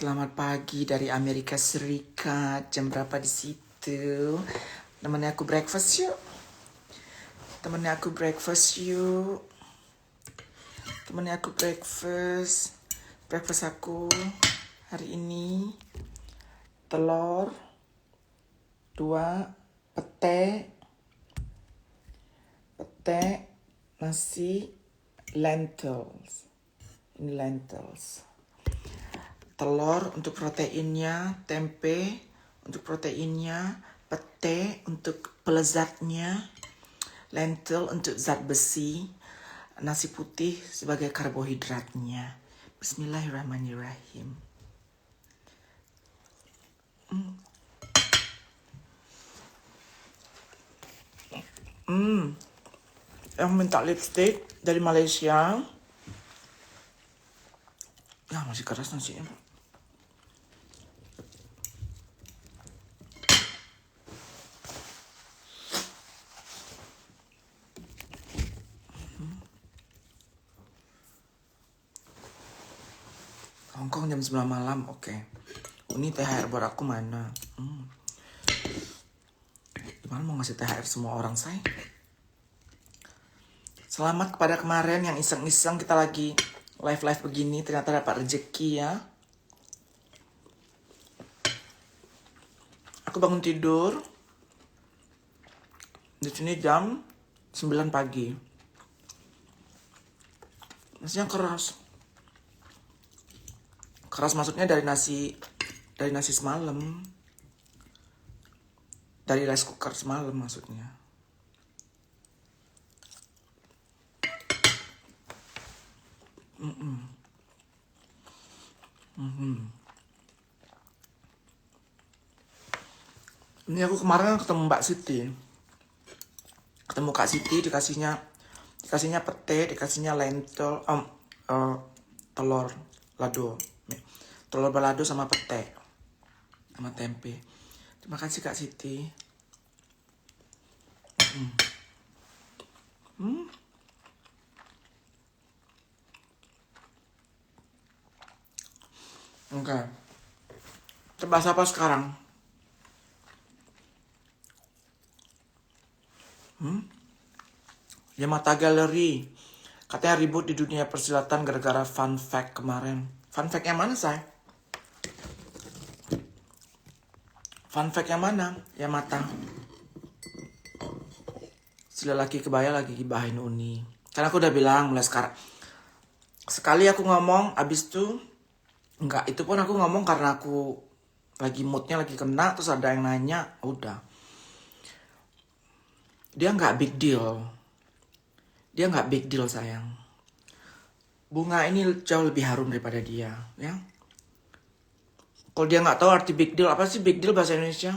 Selamat pagi dari Amerika Serikat. Jam berapa di situ? Temennya aku breakfast yuk. Temennya aku breakfast yuk. Temennya aku breakfast. Breakfast aku hari ini telur 2, pete, nasi, lentils. Ini lentils. Telur untuk proteinnya, tempe untuk proteinnya, pete untuk pelezatnya, lentil untuk zat besi, nasi putih sebagai karbohidratnya. Bismillahirrahmanirrahim. Yang minta lipstick dari Malaysia. Ya masih keras nasinya. Hongkong jam 9 malam, oke. Ini THR buat aku mana? Gimana mau ngasih THR semua orang, say? Selamat kepada kemarin yang iseng-iseng kita lagi live-live begini, ternyata dapat rezeki ya. Aku bangun tidur. Di sini jam 9 pagi. Nasinya keras. Keras maksudnya dari nasi semalam. Dari rice cooker semalam maksudnya. Ini aku kemarin ketemu Mbak Siti. Ketemu Kak Siti, dikasihnya pete, dikasihnya lentil, telur lado. Telur balado sama pete. Sama tempe. Terima kasih Kak Siti. Oke. Kita bahas apa sekarang? Yamata Gallery. Katanya ribut di dunia persilatan gara-gara fun fact kemarin. Fun fact yang mana, say? Fun fact yang mana? Yamata. Sila laki kebaya lagi gibahin Uni. Karena aku udah bilang mulai sekarang. Sekali aku ngomong, abis itu enggak, itu pun aku ngomong karena aku lagi moodnya lagi kena, terus ada yang nanya, udah. Dia nggak big deal. Dia nggak big deal, sayang. Bunga ini jauh lebih harum daripada dia, ya. Kalau dia nggak tahu arti big deal, apa sih big deal bahasa Indonesia?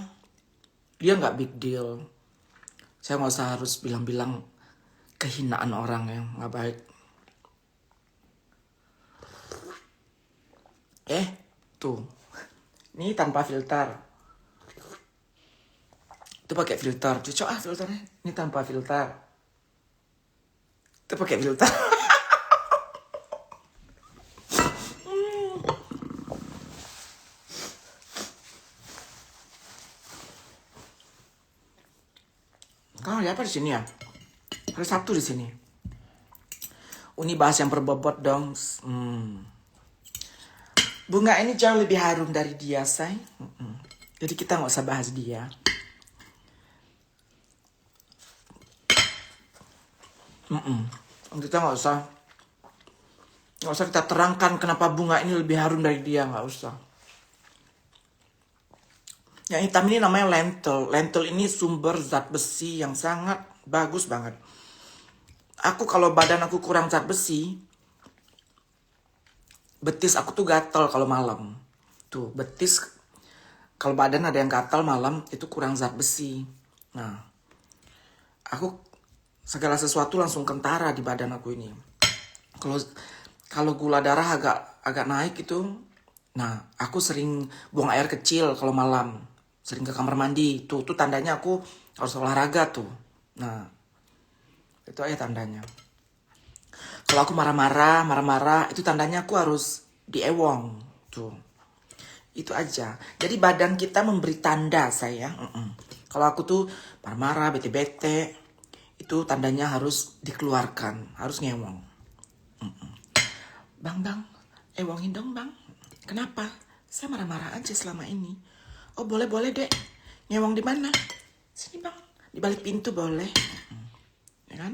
Dia nggak big deal. Saya nggak usah harus bilang-bilang kehinaan orang yang nggak baik. Tuh. Ini tanpa filter. Itu pakai filter. Cocok filternya. Ini tanpa filter. Itu pakai filter. Kau ada apa di sini ya? Hari Sabtu di sini. Uni bahas yang berbobot dong. Bunga ini jauh lebih harum dari dia, say. Jadi kita nggak usah bahas dia. Kita nggak usah kita terangkan kenapa bunga ini lebih harum dari dia, nggak usah. Yang hitam ini namanya lentil. Lentil ini sumber zat besi yang sangat bagus banget. Aku kalau badan aku kurang zat besi, betis aku tuh gatel kalau malam. Tuh, betis kalau badan ada yang gatel malam itu kurang zat besi. Nah, aku segala sesuatu langsung kentara di badan aku ini. Kalau gula darah agak naik itu, nah aku sering buang air kecil kalau malam, sering ke kamar mandi. Tuh tandanya aku harus olahraga tuh. Nah, itu aja tandanya. Kalau aku marah-marah, itu tandanya aku harus diewong tuh. Itu aja. Jadi badan kita memberi tanda saya. Kalau aku tuh marah-marah, bete-bete, itu tandanya harus dikeluarkan, harus ngewong. Bang, ewongin dong bang. Kenapa? Saya marah-marah aja selama ini. Oh boleh dek. Ngewong di mana? Sini bang, di balik pintu boleh. Ya kan?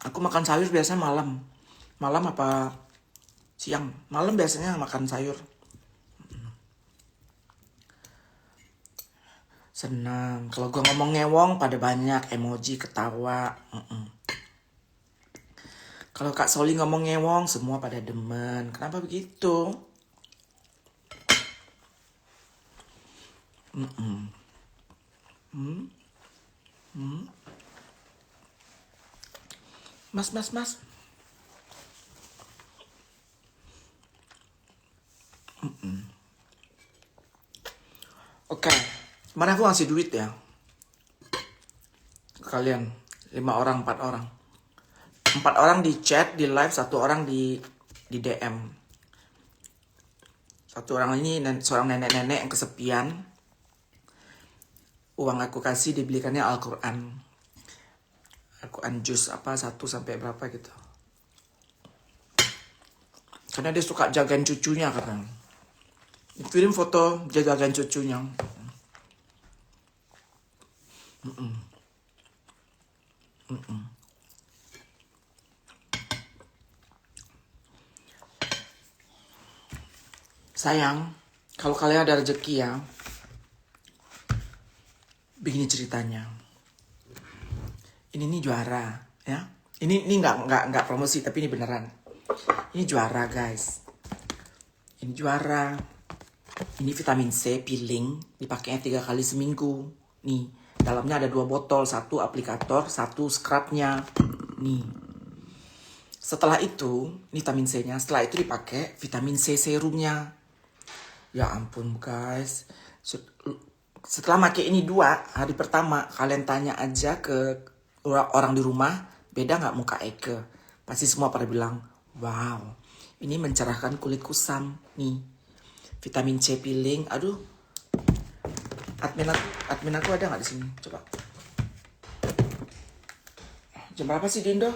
Aku makan sayur biasanya malam. Malam apa siang? Malam biasanya makan sayur. Senang. Kalau gue ngomong ngewong pada banyak emoji ketawa. Kalau Kak Soli ngomong ngewong semua pada demen. Kenapa begitu? Mas. Oke. Kemarin aku ngasih duit ya. Kalian 5 orang, 4 orang. 4 orang di chat, di live, 1 orang di DM. 1 orang ini seorang nenek-nenek yang kesepian. Uang aku kasih dibelikannya Al-Quran. Al-Quran juz apa 1 sampai berapa gitu. Karena dia suka jagain cucunya kan. Kirim foto dia jagain cucunya. Sayang, kalau kalian ada rezeki ya, begini ceritanya. Ini nih juara, ya. Ini nggak promosi, tapi ini beneran. Ini juara guys. Ini juara. Ini vitamin C peeling, dipakainya 3 kali seminggu. Nih, dalamnya ada 2 botol, 1 aplikator, 1 scrubnya. Nih. Setelah itu, ini vitamin C-nya. Setelah itu dipakai vitamin C serumnya. Ya ampun guys. Setelah pakai ini 2 hari pertama, kalian tanya aja ke orang di rumah, beda nggak muka Eke? Pasti semua pada bilang, wow, ini mencerahkan kulit kusam. Nih, vitamin C peeling. Aduh, admin aku ada nggak di sini? Coba. Jam berapa sih Dindo?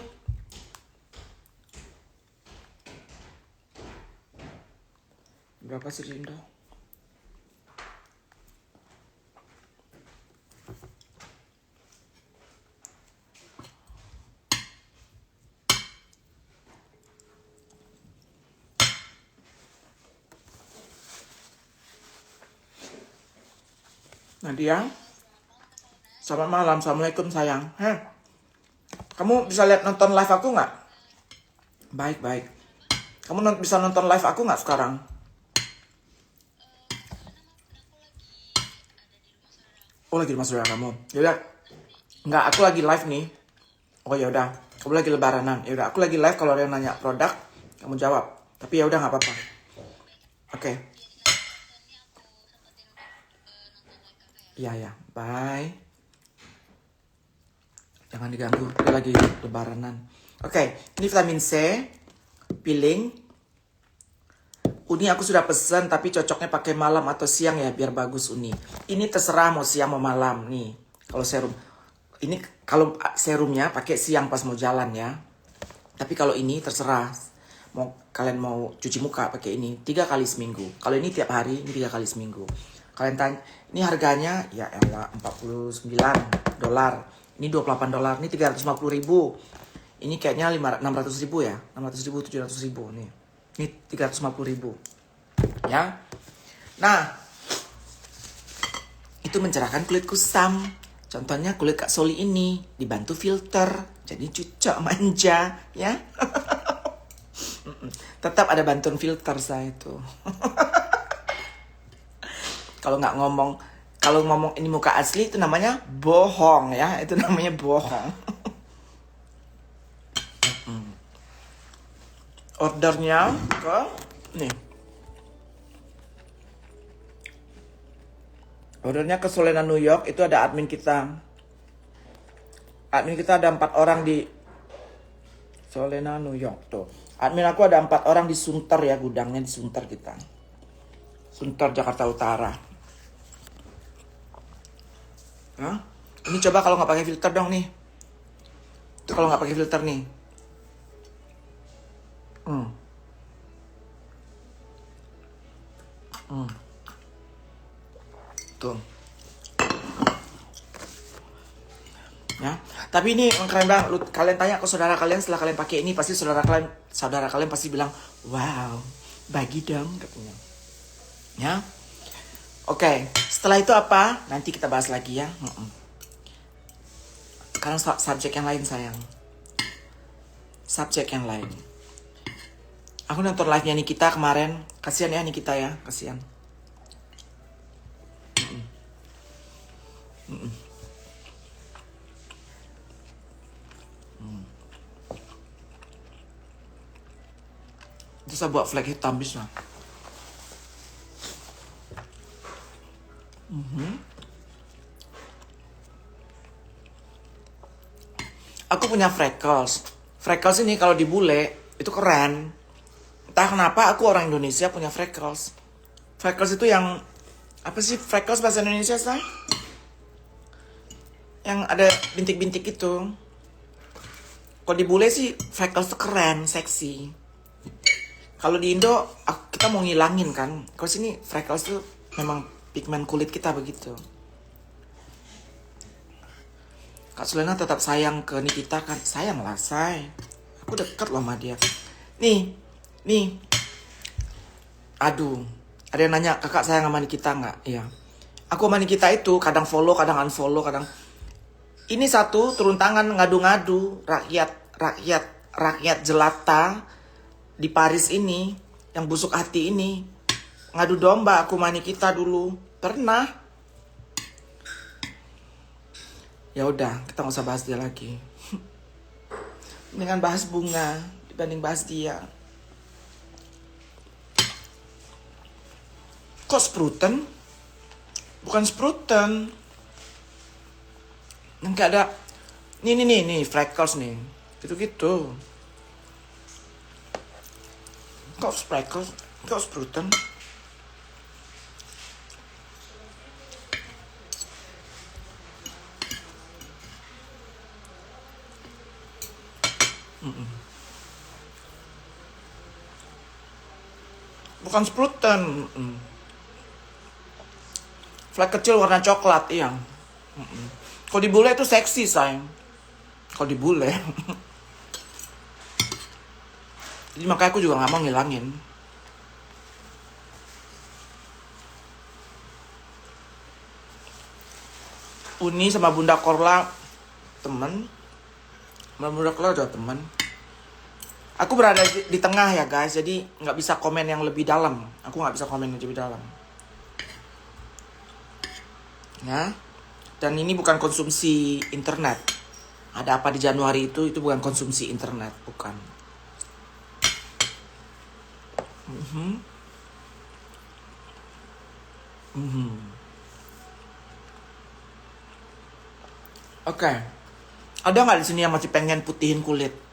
Berapa sih Dindo? Nadia, selamat malam, assalamualaikum sayang. Kamu bisa lihat nonton live aku nggak? Baik. Kamu bisa nonton live aku nggak sekarang? Oh lagi di rumah saudara kamu. Yaudah, nggak, aku lagi live nih. Oh yaudah, kamu lagi lebaranan. Yaudah, aku lagi live, kalau ada yang nanya produk, kamu jawab. Tapi yaudah nggak apa-apa. Oke. Iya, bye. Jangan diganggu, dia lagi lebaranan. Oke, ini vitamin C, peeling. Uni aku sudah pesan, tapi cocoknya pakai malam atau siang ya, biar bagus Uni. Ini terserah mau siang mau malam nih. Kalau serum, ini kalau serumnya pakai siang pas mau jalan ya. Tapi kalau ini terserah, kalian mau cuci muka pakai ini 3 kali seminggu. Kalau ini tiap hari, ini 3 kali seminggu. Kalian tanya, ini harganya ya elah $49. Ini $28, ini $350.000. Ini kayaknya $600.000 ya. $600.000, $700.000 nih. Ini $350.000. Ya. Nah, itu mencerahkan kulit kusam. Contohnya kulit Kak Soli ini dibantu filter, jadi cucok manja, ya. Tetap ada bantuan filter saya itu. Kalau ngomong ini muka asli itu namanya bohong ya, itu namanya bohong. Ordernya ke nih. Ordernya ke Solena New York, itu ada admin kita. Admin kita ada 4 orang di Solena New York tuh. Admin aku ada 4 orang di Sunter ya, gudangnya di Sunter kita. Sunter Jakarta Utara. Hah? Ini coba kalau nggak pakai filter dong nih. Itu kalau nggak pakai filter nih. Tuh. Ya. Tapi ini keren banget. Kalian tanya ke saudara kalian setelah kalian pakai ini, pasti saudara kalian pasti bilang, "Wow, bagi dong," katanya. Ya. Oke, setelah itu apa? Nanti kita bahas lagi ya. Sekarang subjek yang lain sayang. Subjek yang lain. Aku nonton live-nya Nikita kemarin. Kasihan ya Nikita ya, kasihan. Itu saya buat flag hitam bisa. Aku punya freckles. Freckles ini kalau dibule itu keren. Entah kenapa aku orang Indonesia punya freckles. Freckles itu yang apa sih freckles bahasa Indonesia say? Yang ada bintik-bintik itu. Kalau dibule sih freckles itu keren, seksi. Kalau di Indo kita mau ngilangin kan. Kalau sini freckles itu memang pigmen kulit kita begitu. Kak Sulena tetap sayang ke Nikita kan. Sayang lah say. Aku deket loh sama dia. Nih. Aduh. Ada yang nanya, kakak sayang sama Nikita nggak? Iya. Aku sama Nikita itu kadang follow, kadang unfollow, kadang. Ini satu turun tangan ngadu-ngadu rakyat jelata di Paris ini yang busuk hati ini ngadu domba aku sama Nikita dulu. Pernah. Ya udah, kita nggak usah bahas dia lagi. Dengan bahas bunga dibanding bahas dia. Kok spruten? Bukan spruten. Yang kayak ada nih freckles nih. Gitu-gitu. Kok freckles? Kok spruten? Bukan spruten. Flek kecil warna coklat, iya. Kalau dibule itu seksi, sayang. Kalau dibule. Jadi makanya aku juga gak mau ngilangin. Uni sama Bunda Korla temen. Sama Bunda Korla udah temen. Aku berada di tengah ya guys, jadi nggak bisa komen yang lebih dalam. Aku nggak bisa komen yang lebih dalam. Ya, dan ini bukan konsumsi internet. Ada apa di Januari itu bukan konsumsi internet, bukan. Oke. Ada nggak di sini yang masih pengen putihin kulit?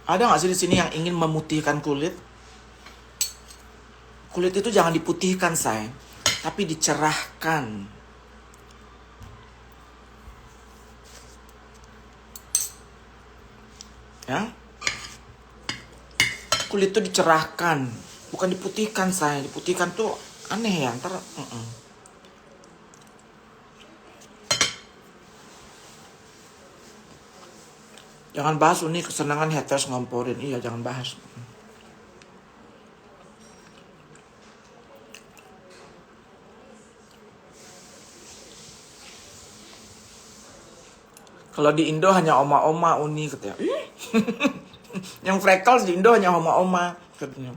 Ada nggak sih di sini yang ingin memutihkan kulit? Kulit itu jangan diputihkan, say, tapi dicerahkan. Ya, kulit itu dicerahkan, bukan diputihkan, say. Diputihkan tuh aneh ya, ntar. Jangan bahas Uni kesenangan haters ngomporin. Iya, jangan bahas. Kalau di Indo hanya oma-oma Uni katanya. Yang freckles di Indo hanya oma-oma katanya.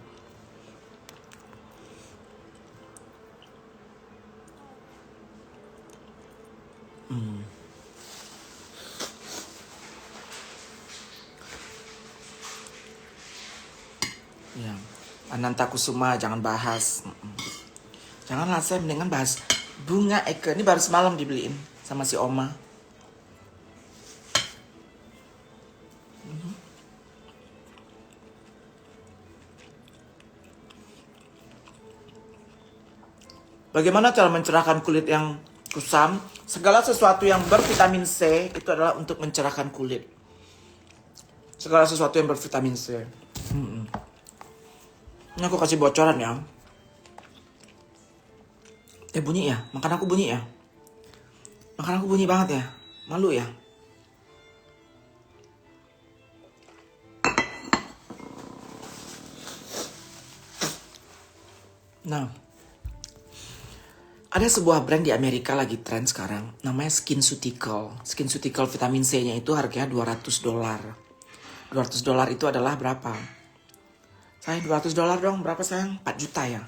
Ya, Ananta Kusuma jangan bahas. Janganlah, saya mendingan bahas bunga Eke. Ini baru semalam dibeliin sama si Oma. Bagaimana cara mencerahkan kulit yang kusam? Segala sesuatu yang bervitamin C itu adalah untuk mencerahkan kulit. Segala sesuatu yang bervitamin C. Ini aku kasih bocoran ya. Bunyi ya? Makan aku bunyi ya? Makan aku bunyi banget ya? Malu ya? Nah, ada sebuah brand di Amerika lagi tren sekarang, namanya SkinCeutical. SkinCeutical vitamin C-nya itu harganya $200. $200 itu adalah berapa? Sayang, $200 dong, berapa sayang? 4 juta ya?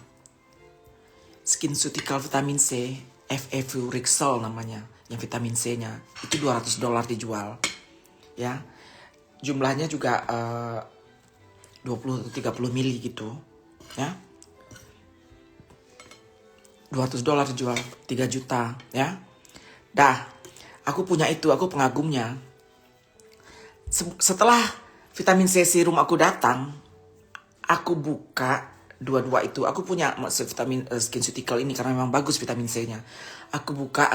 SkinCeutical vitamin C, F-Evuryxol namanya, yang vitamin C-nya. Itu $200 dijual. Ya, jumlahnya juga 20 atau 30 mili gitu. Ya, $200 dijual 3 juta ya. Dah, aku punya itu, aku pengagumnya. Setelah vitamin C serum aku datang, aku buka dua-dua itu. Aku punya vitamin SkinCeutical ini karena memang bagus vitamin C-nya. Aku buka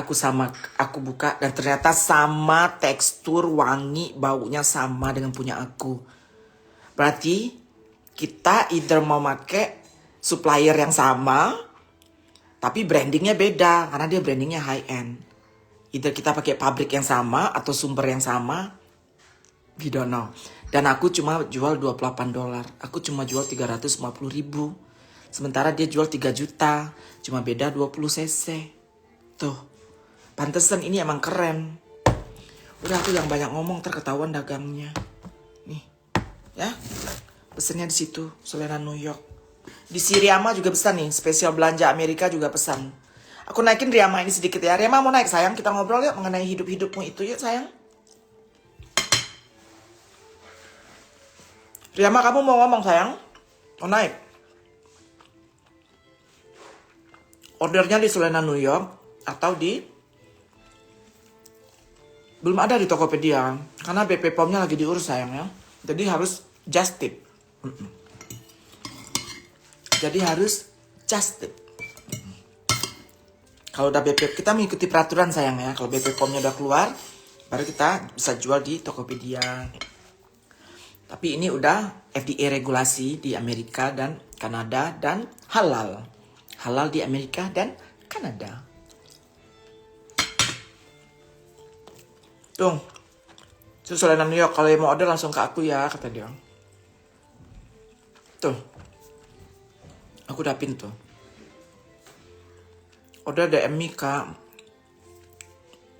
dan ternyata sama tekstur, wangi, baunya sama dengan punya aku. Berarti kita either mau pakai supplier yang sama tapi brandingnya beda karena dia brandingnya high end. Either kita pakai pabrik yang sama atau sumber yang sama. We don't know. Dan aku cuma jual $28. Aku cuma jual 350.000. Sementara dia jual 3 juta. Cuma beda 20 cc. Tuh. Pantesan ini emang keren. Udah aku yang banyak ngomong terketahuan dagangnya. Nih. Ya. Pesennya di situ. Selera New York. Di si Riama juga pesan nih, spesial belanja Amerika juga pesan. Aku naikin Riama ini sedikit ya. Riama mau naik sayang, kita ngobrol yuk mengenai hidup-hidupmu itu yuk sayang. Riama kamu mau ngomong sayang? Mau naik? Ordernya di Selena New York atau di... Belum ada di Tokopedia karena BP POM-nya lagi diurus sayang ya. Jadi harus just tip. Jadi harus just tip. Kalau udah BP, kita mengikuti peraturan sayang ya. Kalau BP POM-nya udah keluar, baru kita bisa jual di Tokopedia. Tapi ini udah FDA regulasi di Amerika dan Kanada dan halal. Halal di Amerika dan Kanada. Tuh. Selena New York, kalau yang mau order langsung ke aku ya, kata dia. Tuh. Aku udah pin tuh. Order DM Mika.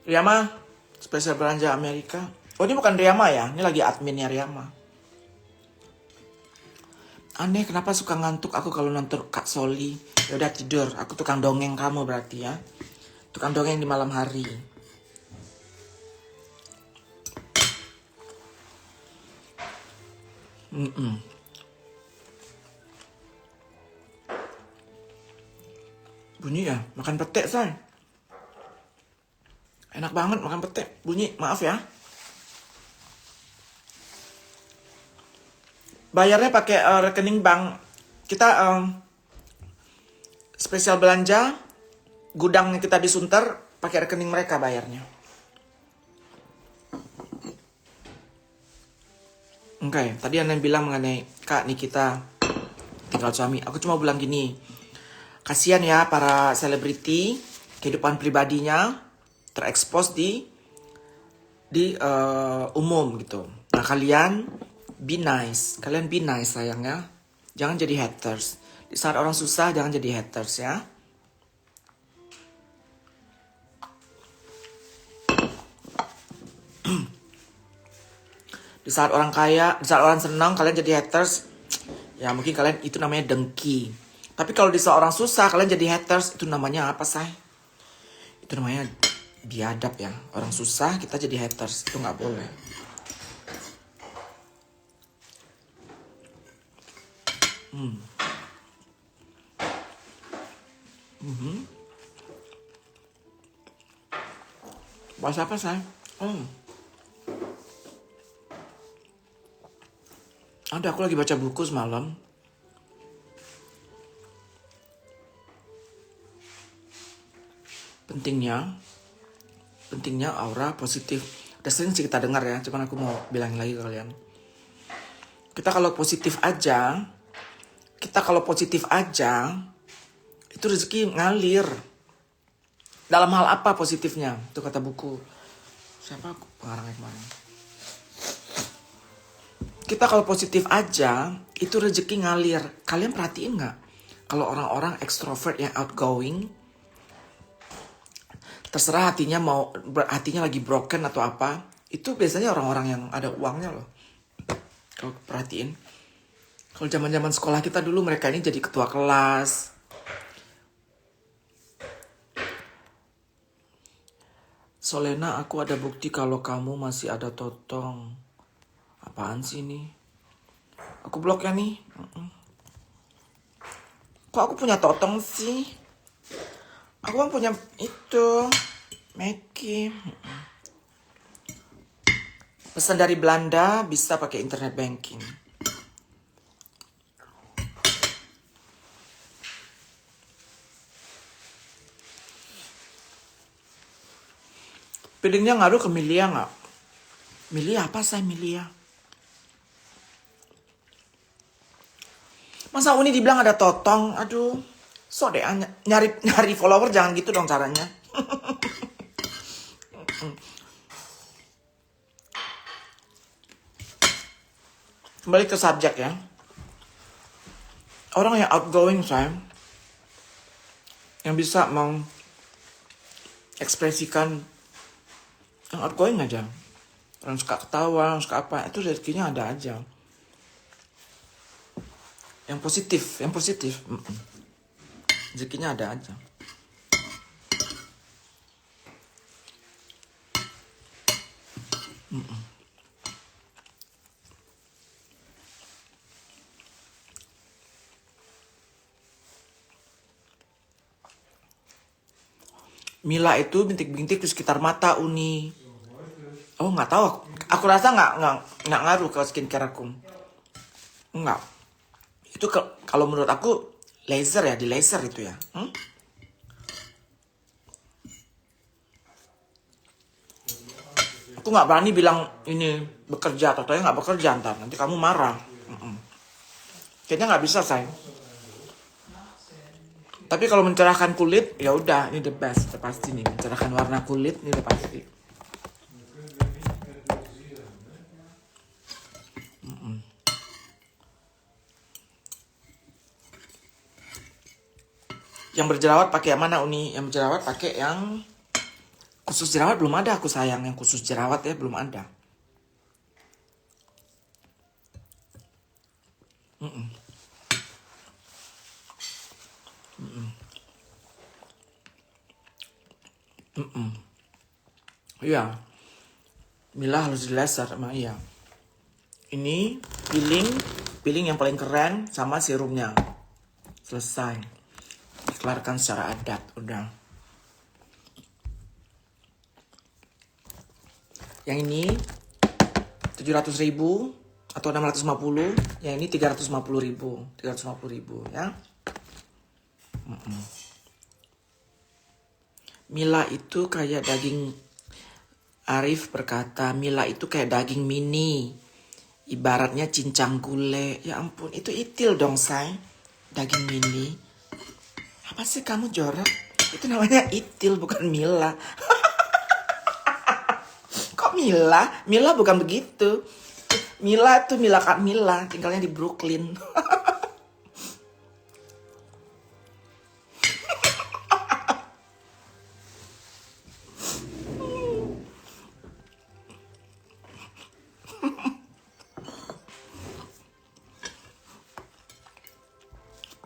Riama, spesial belanja Amerika. Oh ini bukan Riama ya, ini lagi adminnya Riama. Aneh kenapa suka ngantuk aku kalau nonton Kak Soli. Ya udah tidur, aku tukang dongeng kamu berarti ya. Tukang dongeng di malam hari. Bunyi ya, makan petek say. Enak banget makan petek. Bunyi, maaf ya. Bayarnya pakai rekening bank. Kita spesial belanja gudang kita di Sunter pakai rekening mereka bayarnya. Oke, tadi Anda bilang mengenai Kak Nikita tinggal suami. Aku cuma bilang gini, kasihan ya para selebriti, kehidupan pribadinya terekspos di umum gitu. Nah kalian be nice, sayang ya. Jangan jadi haters. Di saat orang susah jangan jadi haters ya. Di saat orang kaya, di saat orang senang kalian jadi haters, ya mungkin kalian itu namanya dengki. Tapi kalau di saat orang susah kalian jadi haters, itu namanya apa say? Itu namanya biadab ya. Orang susah kita jadi haters, itu nggak boleh. Bahasa apa say? Ada, aku lagi baca buku semalam. pentingnya aura positif. Udah sering sih kita dengar ya, cuman aku mau bilangin lagi ke kalian. Kita kalau positif aja, itu rezeki ngalir. Dalam hal apa positifnya? Itu kata buku. Siapa pengarangnya kemarin? Kita kalau positif aja, itu rezeki ngalir. Kalian perhatiin nggak? Kalau orang-orang ekstrovert yang outgoing, terserah hatinya lagi broken atau apa, itu biasanya orang-orang yang ada uangnya loh. Kalau perhatiin, kalau zaman-zaman sekolah kita dulu, mereka ini jadi ketua kelas. Solena, aku ada bukti kalau kamu masih ada totong. Apaan sih ini? Aku blok ya nih. Kok aku punya totong sih? Aku kan punya itu Meki. Pesan dari Belanda bisa pakai internet banking. Feelingnya ngaruh ke Milia nggak? Milia apa sih Milia? Masa Uni dibilang ada totong? Aduh, so deh nyari follower jangan gitu dong caranya. Kembali ke subjek ya. Orang yang outgoing saya, yang bisa mengekspresikan, yang outgoing aja. Orang suka ketawa, orang suka apa, itu rezekinya ada aja. Yang positif. Rezekinya ada aja. Mila itu bintik-bintik di sekitar mata Uni. Oh nggak tahu. Aku rasa nggak ngaruh ke skincare aku. Nggak. Itu kalau menurut aku laser ya, di laser itu ya. Aku nggak berani bilang ini bekerja atau nggak bekerja ntar. Nanti kamu marah. Kayaknya nggak bisa sayang. Tapi kalau mencerahkan kulit, ya udah, ini the best, udah pasti nih. Mencerahkan warna kulit, ini udah pasti. Yang berjerawat pakai yang mana Uni? Yang berjerawat pakai yang khusus jerawat belum ada aku sayang. Yang khusus jerawat ya belum ada. Iya. Mila harus di laser emang iya. Ini peeling yang paling keren sama serumnya. Selesai. Dikeluarkan secara adat udah. Yang ini 700.000 atau 650, yang ini 350.000 ya. Mila itu kayak daging. Arif berkata, Mila itu kayak daging mini. Ibaratnya cincang gulai. Ya ampun, itu itil dong, say. Daging mini. Apa sih kamu jorok? Itu namanya itil, bukan Mila. Kok Mila? Mila bukan begitu. Mila tuh Mila Kak Mila, tinggalnya di Brooklyn.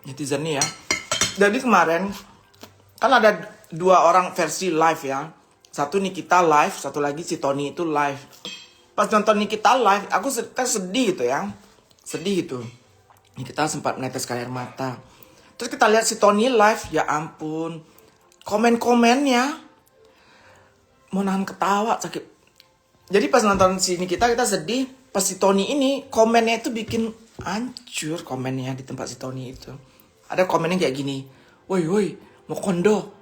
Netizen nih ya. Jadi kemarin kan ada 2 orang versi live ya. Satu Nikita live, satu lagi si Tony itu live. Pas nonton Nikita live, aku sedih gitu ya. Sedih itu. Nikita sempat meneteskan air mata. Terus kita lihat si Tony live, ya ampun. Komen-komennya mau nahan ketawa sakit. Jadi pas nonton si Nikita kita sedih. Pas si Tony ini komennya itu bikin hancur komennya di tempat si Tony itu. Ada komennya kayak gini. Woi, mau kondo.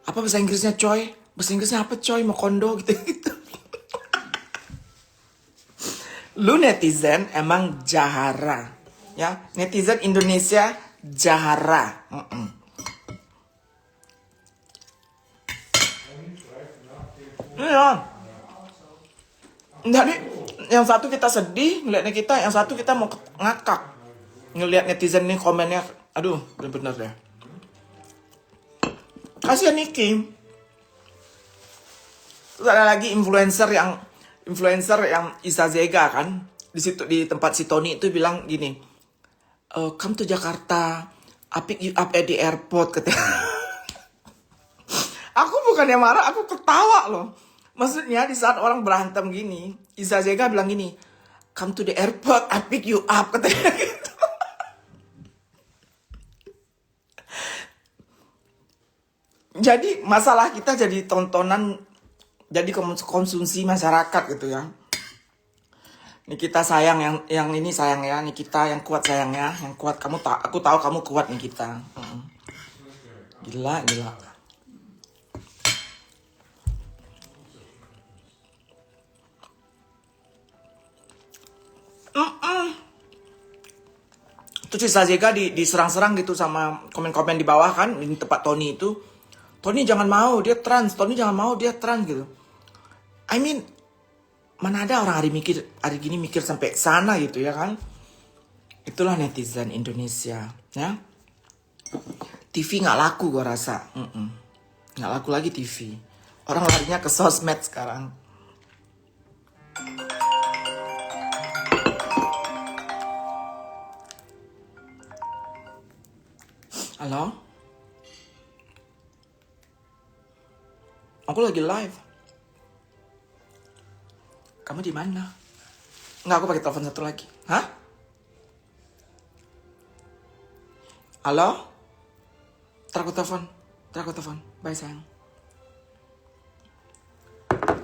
Apa bahasa Inggrisnya coy? Bahasa Inggrisnya apa coy? Mau kondo gitu. Lu netizen emang jahara. Ya, netizen Indonesia jahara. Iya. Jadi yang satu kita sedih ngeliatnya kita, yang satu kita mau ngakak ngeliat netizen nih komennya. Aduh, bener-bener deh. Kasihan Niki. Terus ada lagi influencer yang Isa Zega kan. Di situ di tempat si Tony itu bilang gini, come to Jakarta, I pick you up at the airport katanya. Aku bukannya marah, aku ketawa loh. Maksudnya di saat orang berantem gini, Isa Zega bilang gini, come to the airport, I pick you up katanya gitu. Jadi masalah kita jadi tontonan, jadi konsumsi masyarakat gitu ya. Nih kita sayang yang ini sayang ya, nih kita yang kuat sayang ya, yang kuat aku tahu kamu kuat nih kita. Gila. Terus si Sazega diserang-serang gitu sama komen-komen di bawah kan, di tempat Tony itu. Tony jangan mau, dia trans. Tony jangan mau, dia trans gitu. I mean, mana ada orang hari gini mikir sampai sana gitu ya kan. Itulah netizen Indonesia ya. TV nggak laku gue rasa. Nggak laku lagi TV. Orang larinya ke sosmed sekarang. Halo? Aku lagi live. Kamu di mana? Nggak, aku pakai telepon satu lagi. Hah? Halo? Ntar aku telepon. Bye sayang.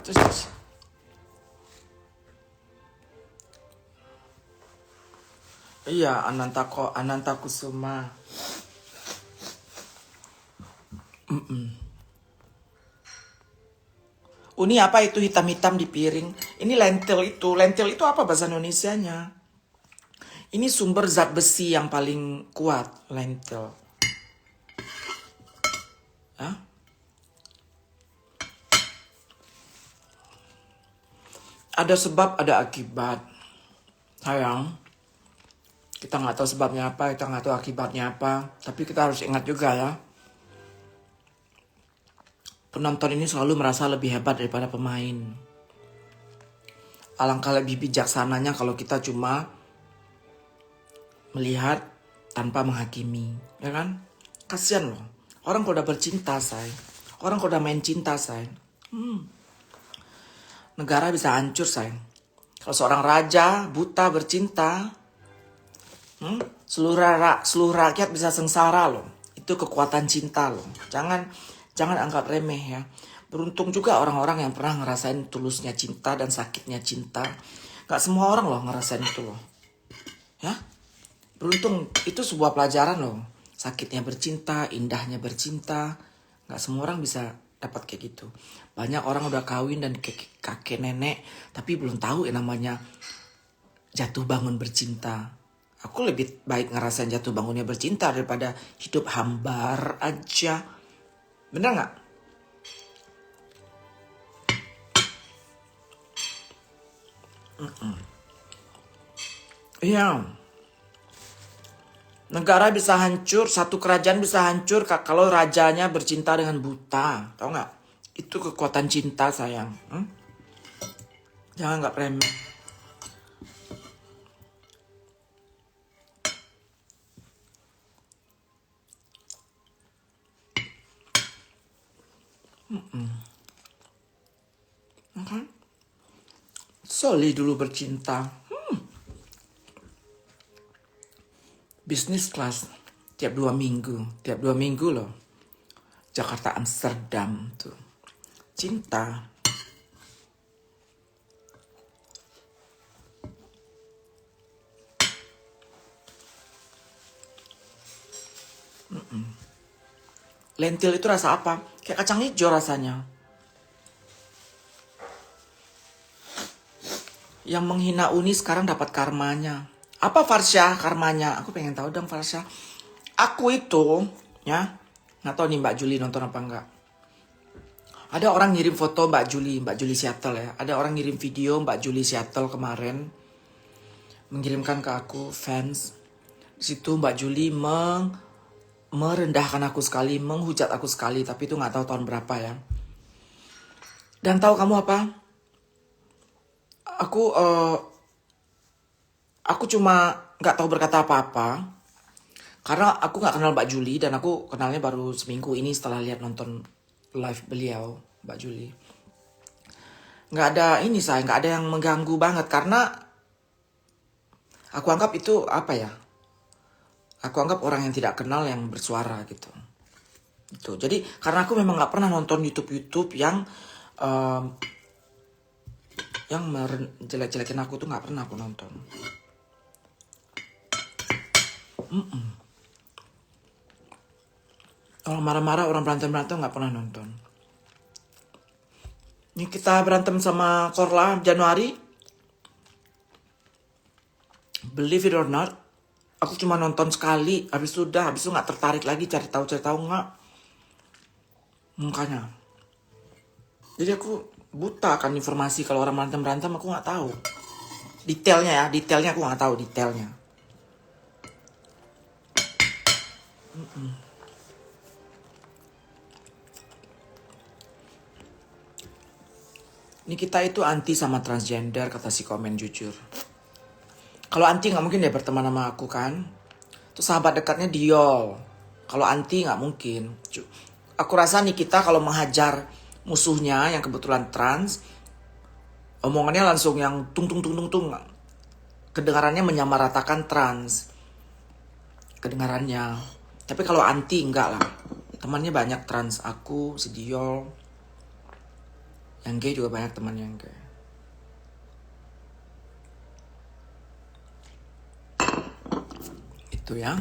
Terus. Iya, Ananta Kusuma. Ini apa itu hitam-hitam di piring? Ini lentil itu. Lentil itu apa bahasa Indonesianya? Ini sumber zat besi yang paling kuat, lentil. Hah? Ada sebab, ada akibat. Sayang, kita nggak tahu sebabnya apa, kita nggak tahu akibatnya apa. Tapi kita harus ingat juga ya. Penonton ini selalu merasa lebih hebat daripada pemain. Alangkah lebih bijaksananya kalau kita cuma melihat tanpa menghakimi, ya kan? Kasian loh. Orang kalau udah bercinta, say. Orang kalau udah main cinta, say. Negara bisa hancur, say. Kalau seorang raja buta bercinta, seluruh rakyat bisa sengsara loh. Itu kekuatan cinta loh. Jangan anggap remeh ya. Beruntung juga orang-orang yang pernah ngerasain tulusnya cinta dan sakitnya cinta. Gak semua orang loh ngerasain itu loh. Ya, beruntung itu sebuah pelajaran loh. Sakitnya bercinta, indahnya bercinta. Gak semua orang bisa dapat kayak gitu. Banyak orang udah kawin dan kakek nenek, tapi belum tahu yang namanya jatuh bangun bercinta. Aku lebih baik ngerasain jatuh bangunnya bercinta daripada hidup hambar aja. Bener gak? Iya. Negara bisa hancur, satu kerajaan bisa hancur kalau rajanya bercinta dengan buta. Tahu gak? Itu kekuatan cinta sayang. Jangan gak remeh. Soli dulu bercinta. Bisnis kelas tiap 2 minggu loh. Jakarta Amsterdam tuh. Cinta. Lentil itu rasa apa? Kayak kacang hijau rasanya. Yang menghina Uni sekarang dapat karmanya. Apa Farsha karmanya? Aku pengen tahu dong Farsha. Aku itu, ya, nggak tahu nih Mbak Juli nonton apa enggak. Ada orang ngirim foto Mbak Juli Seattle ya. Ada orang ngirim video Mbak Juli Seattle kemarin. Mengirimkan ke aku fans. Di situ Mbak Juli merendahkan aku sekali, menghujat aku sekali. Tapi itu nggak tahu tahun berapa ya. Dan tahu kamu apa? Aku cuma nggak tahu berkata apa-apa. Karena aku nggak kenal Mbak Juli dan aku kenalnya baru seminggu ini setelah lihat nonton live beliau, Mbak Juli. Nggak ada nggak ada yang mengganggu banget karena aku anggap itu apa ya? Aku anggap orang yang tidak kenal yang bersuara gitu. Gitu. Jadi karena aku memang nggak pernah nonton YouTube yang jelek-jelekin aku tuh nggak pernah aku nonton. Orang marah-marah, orang berantem-berantem nggak pernah nonton. Ini kita berantem sama Korla Januari. Believe it or not, aku cuma nonton sekali, habis itu nggak tertarik lagi cari tahu nggak. Makanya. Jadi aku buta akan informasi kalau orang berantem aku nggak tahu. Detailnya aku nggak tahu detailnya. Ini kita itu anti sama transgender, kata si komen jujur. Kalau anti nggak mungkin dia berteman sama aku kan. Itu sahabat dekatnya Diol. Kalau anti nggak mungkin. Aku rasa nih kita kalau menghajar musuhnya yang kebetulan trans, omongannya langsung yang tung. Kedengarannya menyamaratakan trans. Kedengarannya. Tapi kalau anti enggak lah. Temannya banyak trans. Aku, si Diol. Yang gay juga banyak teman yang gay. Itu ya.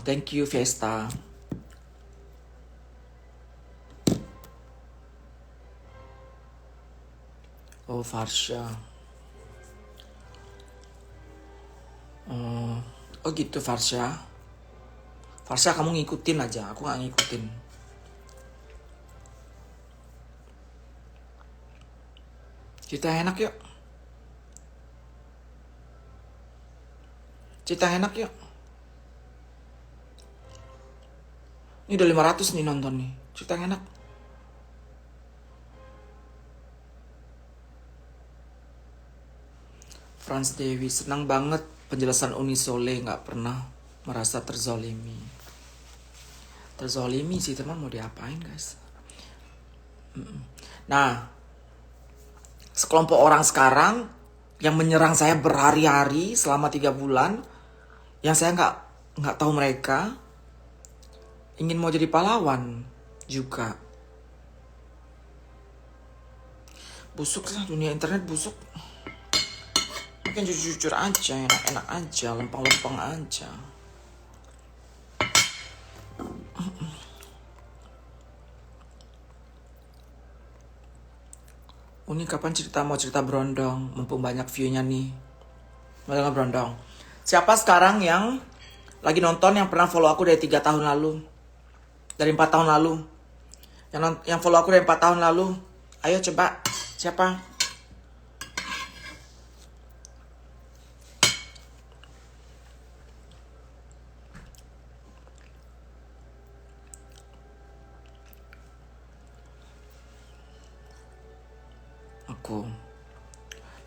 Thank you Fiesta. Oh Farsha. Oh gitu Farsha. Farsha kamu ngikutin aja, aku gak ngikutin. Cerita enak yuk. Cerita enak yuk. Ini udah 500 nih nonton nih. Cerita enak. Frans Dewi, senang banget penjelasan Uni Sole, gak pernah merasa terzolimi. Terzolimi sih teman, mau diapain guys. Nah, sekelompok orang sekarang yang menyerang saya berhari-hari selama 3 bulan, yang saya nggak tahu mereka, ingin mau jadi pahlawan juga. Busuk lah, dunia internet busuk. Mungkin jujur-jujur aja, enak-enak aja, lempeng-lempeng aja. Uni kapan mau cerita Brondong, mumpung banyak view-nya nih. Mau Brondong. Siapa sekarang yang lagi nonton yang pernah follow aku dari 3 tahun lalu? Dari 4 tahun lalu? Yang follow aku dari 4 tahun lalu? Ayo coba. Siapa? Aku.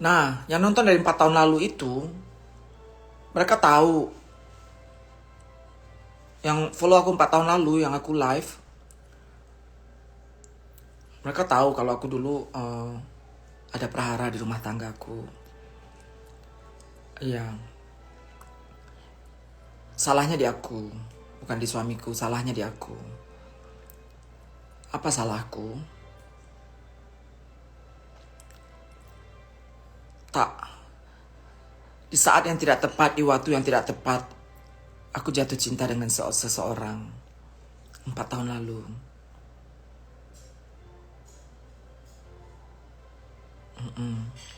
Nah, yang nonton dari 4 tahun lalu itu, mereka tahu. Yang follow aku 4 tahun lalu, yang aku live, mereka tahu kalau aku dulu ada prahara di rumah tanggaku. Iya. Salahnya di aku, bukan di suamiku, salahnya di aku. Apa salahku? Tak. Di saat yang tidak tepat, di waktu yang tidak tepat, Aku jatuh cinta dengan seseorang 4 tahun lalu.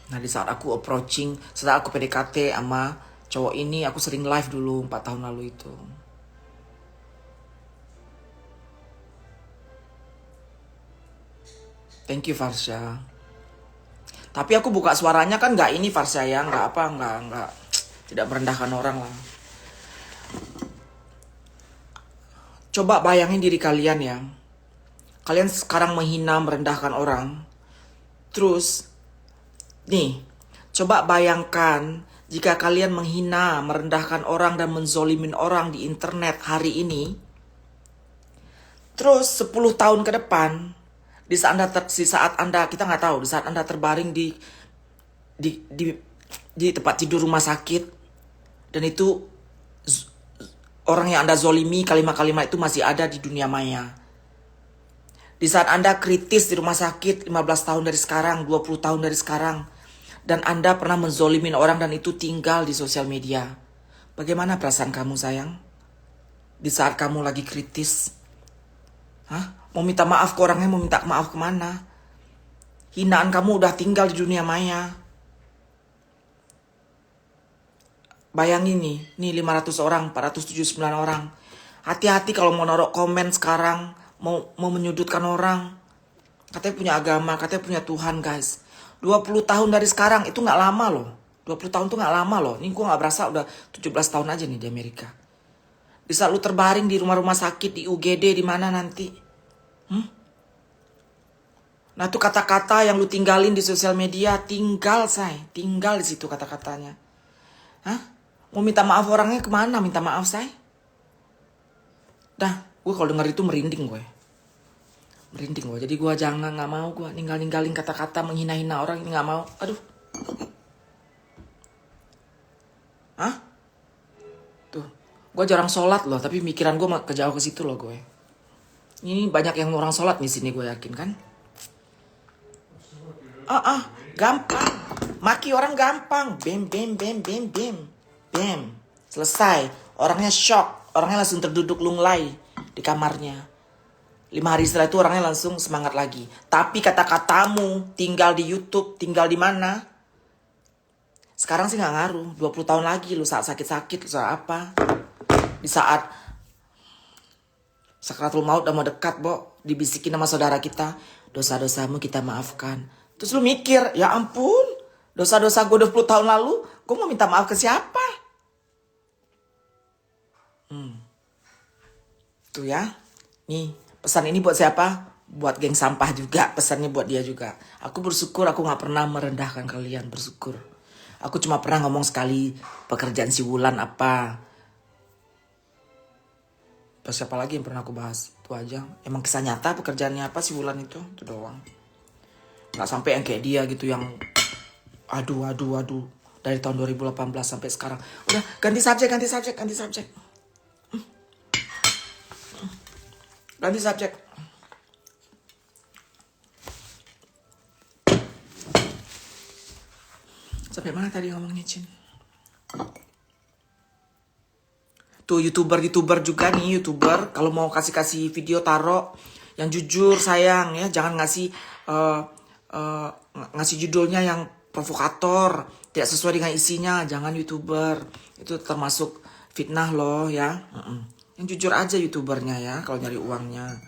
Nah, di saat aku approaching, setelah aku PDKT sama cowok ini, aku sering live dulu 4 tahun lalu itu. Thank you, Farsha. Tapi aku buka suaranya kan nggak ini, Farsha, ya, nggak apa, nggak tidak merendahkan orang lah. Coba bayangin diri kalian ya. Kalian sekarang menghina, merendahkan orang. Terus, nih, coba bayangkan jika kalian menghina, merendahkan orang dan menzolimin orang di internet hari ini. Terus 10 tahun ke depan, di saat Anda kita nggak tahu, di saat Anda terbaring di tempat tidur rumah sakit, dan itu orang yang Anda zolimi, kalimat-kalimat itu masih ada di dunia maya. Di saat Anda kritis di rumah sakit 15 tahun dari sekarang, 20 tahun dari sekarang, dan Anda pernah menzolimin orang dan itu tinggal di sosial media. Bagaimana perasaan kamu, sayang? Di saat kamu lagi kritis. Hah? Mau minta maaf ke orangnya, mau minta maaf kemana? Hinaan kamu udah tinggal di dunia maya. Bayangin nih 500 orang, 479 orang. Hati-hati kalau mau naruh komen sekarang, mau menyudutkan orang. Katanya punya agama, katanya punya Tuhan, guys. 20 tahun dari sekarang itu gak lama loh. 20 tahun tuh gak lama loh. Ini gue gak berasa udah 17 tahun aja nih di Amerika. Di saat lu terbaring di rumah-rumah sakit, di UGD, di mana nanti. Nah tuh kata-kata yang lu tinggalin di sosial media, tinggal di situ kata-katanya. Hah? Mau minta maaf orangnya kemana minta maaf, say? Dah, gue kalau denger itu merinding gue. Jadi gue nggak mau gue ninggalin kata-kata menghina-hina orang ini, nggak mau. Aduh. Hah? Tuh, gue jarang sholat loh, tapi pikiran gue kejauh ke situ loh gue. Ini banyak yang orang sholat di sini, gue yakin kan? Gampang. Maki orang gampang. Bam. Selesai. Orangnya shock. Orangnya langsung terduduk lunglai di kamarnya. 5 hari setelah itu orangnya langsung semangat lagi. Tapi kata-katamu tinggal di YouTube, tinggal di mana? Sekarang sih gak ngaruh. 20 tahun lagi lu saat sakit-sakit, lu saat apa? Di saat sakratul maut udah mau dekat, Bo. Dibisikin sama saudara kita. Dosa-dosamu kita maafkan. Terus lu mikir, ya ampun. Dosa-dosa gue 20 tahun lalu, gue mau minta maaf ke siapa? Tuh ya. Nih, pesan ini buat siapa? Buat geng sampah juga. Pesannya buat dia juga. Aku bersyukur aku gak pernah merendahkan kalian. Bersyukur. Aku cuma pernah ngomong sekali pekerjaan si Wulan apa. Siapa lagi yang pernah aku bahas? Itu aja. Emang kisah nyata pekerjaannya apa si Wulan itu? Itu doang. Gak sampai yang kayak dia gitu yang aduh. Dari tahun 2018 sampai sekarang. Udah, ganti subjek. Ganti subjek. Sampai mana tadi ngomongnya, Cin? Tuh YouTuber juga nih, YouTuber. Kalau mau kasih video taruh yang jujur, sayang ya. Jangan ngasih ngasih judulnya yang provokator, tidak sesuai dengan isinya. Jangan YouTuber. Itu termasuk fitnah loh ya. Yang jujur aja YouTubernya ya kalau nyari uangnya.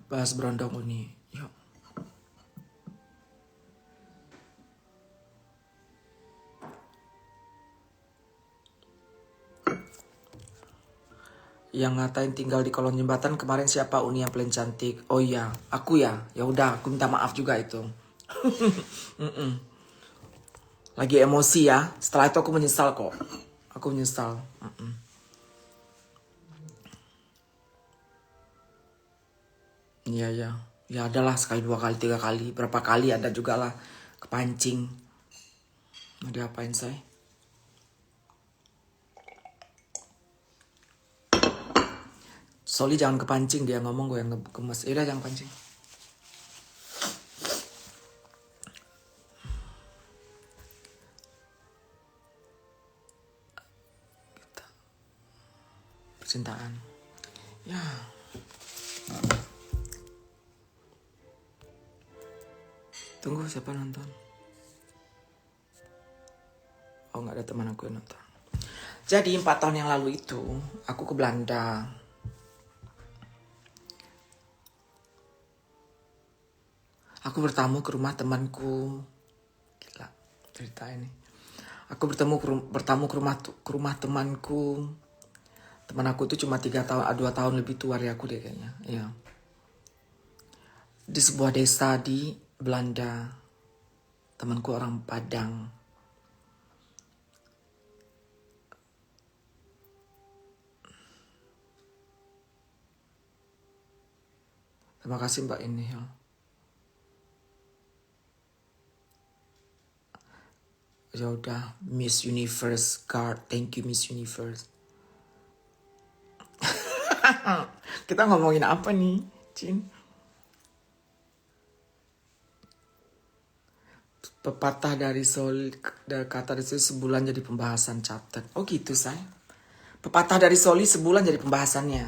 Bahas Berondong Uni. Yuk. Yang ngatain tinggal di kolong jembatan kemarin siapa, Uni yang paling cantik? Oh iya, aku ya. Ya udah, aku minta maaf juga itu. Lagi emosi ya. Setelah itu aku menyesal kok. Aku menyesal. Iya. Ya adalah sekali, 2 kali, 3 kali. Berapa kali ada juga lah kepancing. Mau diapain, say? Soli jangan kepancing, dia ngomong gue yang gemes. Yaudah jangan pancing. Percintaan. Ya. Tunggu siapa nonton? Oh nggak ada teman aku yang nonton. Jadi 4 tahun yang lalu itu aku ke Belanda. Aku bertamu ke rumah temanku. Gila cerita ini. Aku bertamu ke rumah temanku. Teman aku tuh cuma 2 tahun lebih tua dari aku deh kayaknya. Iya. Di sebuah desa di Belanda. Temanku orang Padang. Terima kasih Mbak ini ya. Ya udah, Miss Universe card. Thank you Miss Universe. Kita ngomongin apa nih, Cin? Pepatah dari kata dari Soli sebulan jadi pembahasan chapter. Oh gitu, say. Pepatah dari Soli sebulan jadi pembahasannya.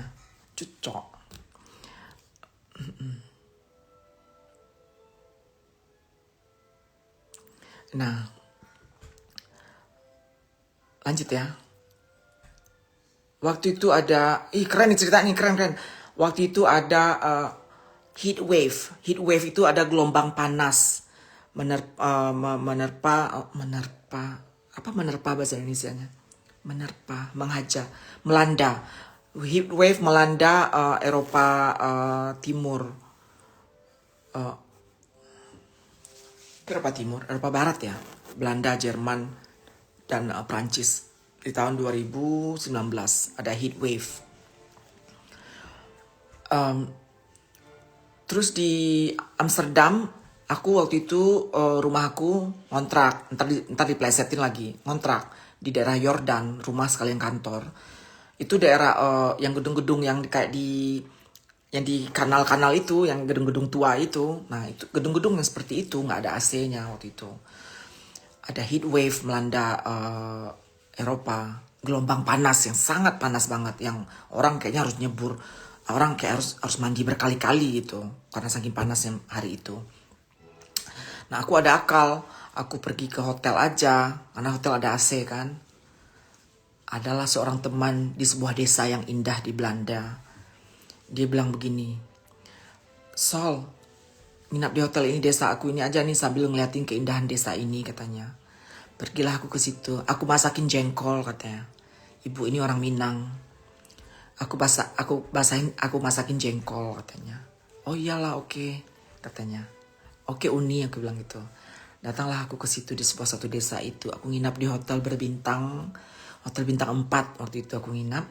Cocok. Nah, lanjut ya. Waktu itu ada, keren nih cerita nih, keren. Waktu itu ada heat wave. Heat wave itu ada gelombang panas menerpa bahasa Indonesianya? Menghajar, melanda. Heat wave melanda Eropa Timur. Eropa Timur, Eropa Barat ya. Belanda, Jerman, dan Prancis. Di tahun 2019 ada heat wave. Terus di Amsterdam, aku waktu itu rumah aku ngontrak, ntar diplesetin lagi, ngontrak di daerah Yordan, rumah sekalian kantor. Itu daerah yang gedung-gedung yang kayak di kanal-kanal itu, yang gedung-gedung tua itu. Nah itu gedung-gedung yang seperti itu nggak ada AC-nya waktu itu. Ada heat wave melanda Eropa, gelombang panas yang sangat panas banget, yang orang kayaknya harus nyebur, orang kayak harus mandi berkali-kali gitu karena saking panasnya hari itu. Nah aku ada akal, aku pergi ke hotel aja karena hotel ada AC kan. Adalah seorang teman di sebuah desa yang indah di Belanda. Dia bilang begini, Sol, nginap di hotel ini desa aku ini aja nih sambil ngeliatin keindahan desa ini katanya. Pergilah aku ke situ, aku masakin jengkol katanya. Ibu ini orang Minang. Aku masakin jengkol katanya. Oh iyalah oke, katanya. Oke Uni, aku bilang gitu. Datanglah aku ke situ di sebuah satu desa itu. Aku nginap di hotel berbintang, hotel bintang 4 waktu itu aku nginap.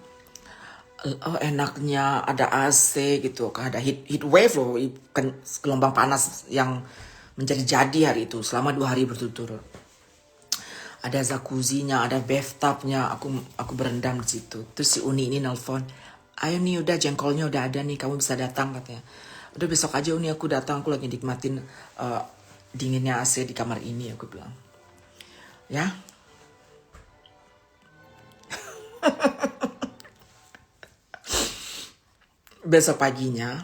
Oh enaknya ada AC gitu, ada heat wave loh, gelombang panas yang menjadi hari itu selama 2 hari berturut-turut. Ada jacuzzinya, ada bathtubnya, aku berendam di situ. Terus si Uni ini nelpon, ayo nih udah jengkolnya udah ada nih, kamu bisa datang katanya. Udah besok aja Uni aku datang, aku lagi nikmatin dinginnya AC di kamar ini, aku bilang. Ya. Besok paginya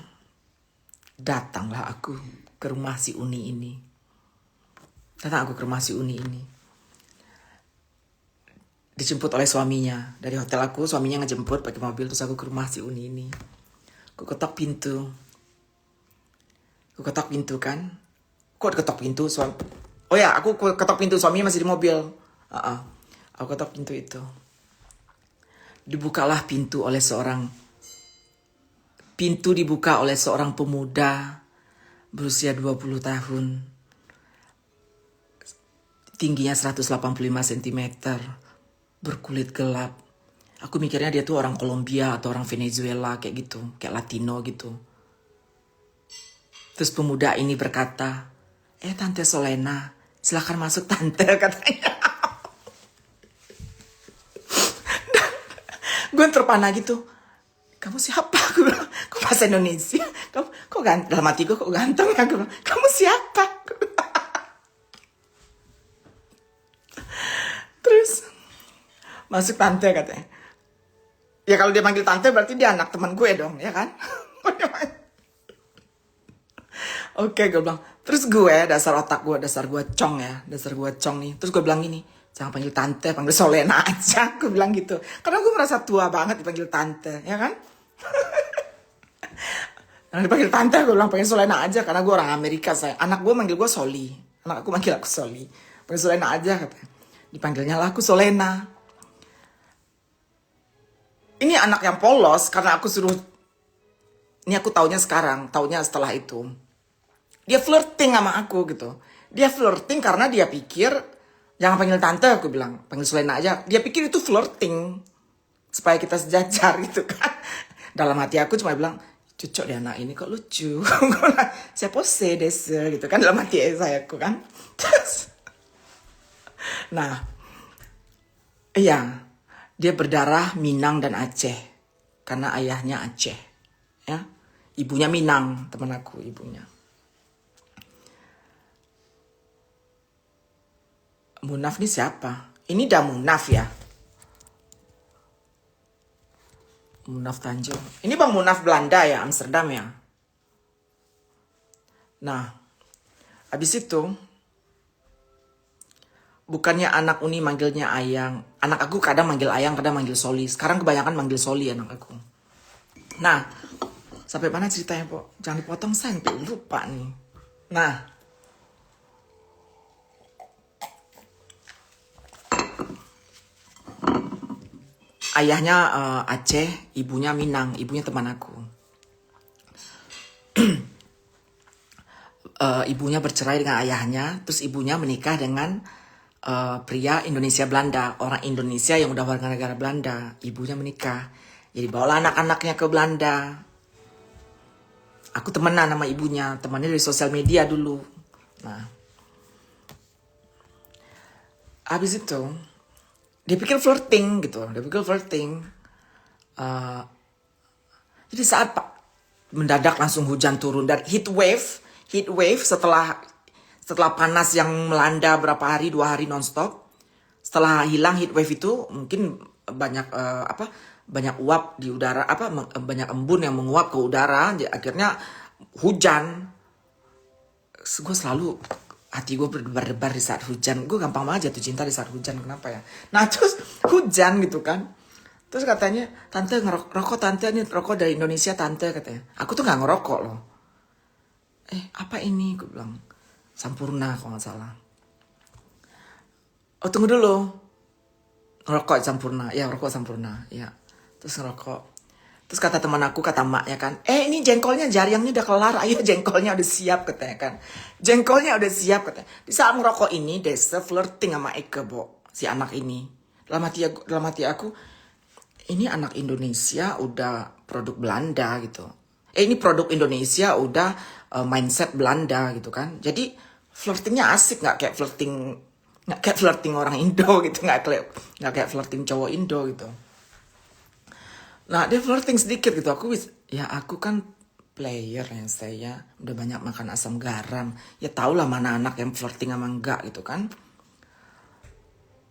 datanglah aku ke rumah si Uni ini. Dijemput oleh suaminya. Dari hotel aku, suaminya ngejemput pakai mobil, terus aku ke rumah si Uni ini. Aku ketok pintu kan. Kok ketok pintu? Oh ya, aku ketok pintu, suaminya masih di mobil. Aku ketok pintu itu. Pintu dibuka oleh seorang pemuda berusia 20 tahun. Tingginya 185 cm. Berkulit gelap. Aku mikirnya dia tuh orang Kolombia atau orang Venezuela kayak gitu. Kayak Latino gitu. Terus pemuda ini berkata, Tante Solena, silakan masuk Tante, katanya. Gue terpana gitu. kamu siapa? Aku bilang, kok bahasa Indonesia? Kamu, kok ganteng? Dalam hati gue, kok ganteng ya? Aku bilang, kamu siapa? Terus, masuk tante katanya. Ya kalau dia manggil tante berarti dia anak teman gue dong, ya kan? Oke, gue bilang. Terus gue, dasar otak gue, dasar gue cong ya. Dasar gue cong nih. Terus gue bilang gini, jangan panggil tante, panggil Solena aja. Gue bilang gitu. Karena gue merasa tua banget dipanggil tante, ya kan? Jangan dipanggil tante, gue bilang panggil Solena aja. Karena gue orang Amerika, saya. Anak gue manggil gue Soli. Anak aku manggil aku Soli. Panggil Solena aja, katanya. Dipanggilnya lah aku Solena. Ini anak yang polos, karena aku suruh. Ini aku taunya sekarang, taunya setelah itu. Dia flirting sama aku gitu. Dia flirting karena dia pikir, jangan panggil tante, aku bilang. Panggil Solena aja. Dia pikir itu flirting. Supaya kita sejajar gitu kan. Dalam hati aku cuma bilang, cocok deh anak ini, kok lucu. Saya pose desa gitu kan. Dalam hati saya aku kan. Nah, iya. Dia berdarah Minang dan Aceh. Karena ayahnya Aceh. Ya. Ibunya Minang, teman aku ibunya. Munaf nih siapa? Ini dah Munaf ya. Munaf Tanjung. Ini Bang Munaf Belanda ya, Amsterdam ya. Nah, habis itu bukannya anak Uni manggilnya Ayang. Anak aku kadang manggil Ayang, kadang manggil Soli. Sekarang kebanyakan manggil Soli anak aku. Nah, sampai mana ceritanya, Po? Jangan dipotong, sampai lupa nih. Nah, ayahnya Aceh, ibunya Minang, ibunya teman aku. Ibunya bercerai dengan ayahnya, terus ibunya menikah dengan pria Indonesia Belanda, orang Indonesia yang udah warga negara Belanda. Ibunya menikah, jadi bawalah anak-anaknya ke Belanda. Aku temenan sama ibunya, temannya dari sosial media dulu. Nah, habis itu dia pikir flirting gitu, dia pikir flirting. Jadi saat mendadak langsung hujan turun dan heat wave setelah panas yang melanda berapa hari, 2 hari nonstop. Setelah hilang heat wave itu mungkin banyak banyak uap di udara, banyak embun yang menguap ke udara, akhirnya hujan. Gue selalu hati gue berdebar-debar di saat hujan. Gue gampang banget jatuh cinta di saat hujan, kenapa ya? Nah terus hujan gitu kan. Terus katanya, tante ngerokok, tante ini rokok dari Indonesia tante, katanya. Aku tuh gak ngerokok loh. Apa ini? Gue bilang, Sampurna kalau gak salah. Oh tunggu dulu. Ngerokok Sampurna, ya rokok Sampurna, ya. Terus ngerokok. Terus kata teman aku, kata maknya kan, ini jengkolnya jariangnya udah kelar, ayo jengkolnya udah siap, katanya kan. Jengkolnya udah siap, katanya. Di saat ngerokok ini, Desa flirting sama Eke, Bo, si anak ini. Dalam hati aku, ini anak Indonesia udah produk Belanda gitu. Ini produk Indonesia udah mindset Belanda gitu kan. Jadi flirtingnya asik, nggak kayak flirting orang Indo gitu, nggak kayak flirting cowok Indo gitu. Nah dia flirting sedikit gitu. Aku kan player yang saya udah banyak makan asam garam. Ya tau lah mana anak yang flirting sama enggak gitu kan.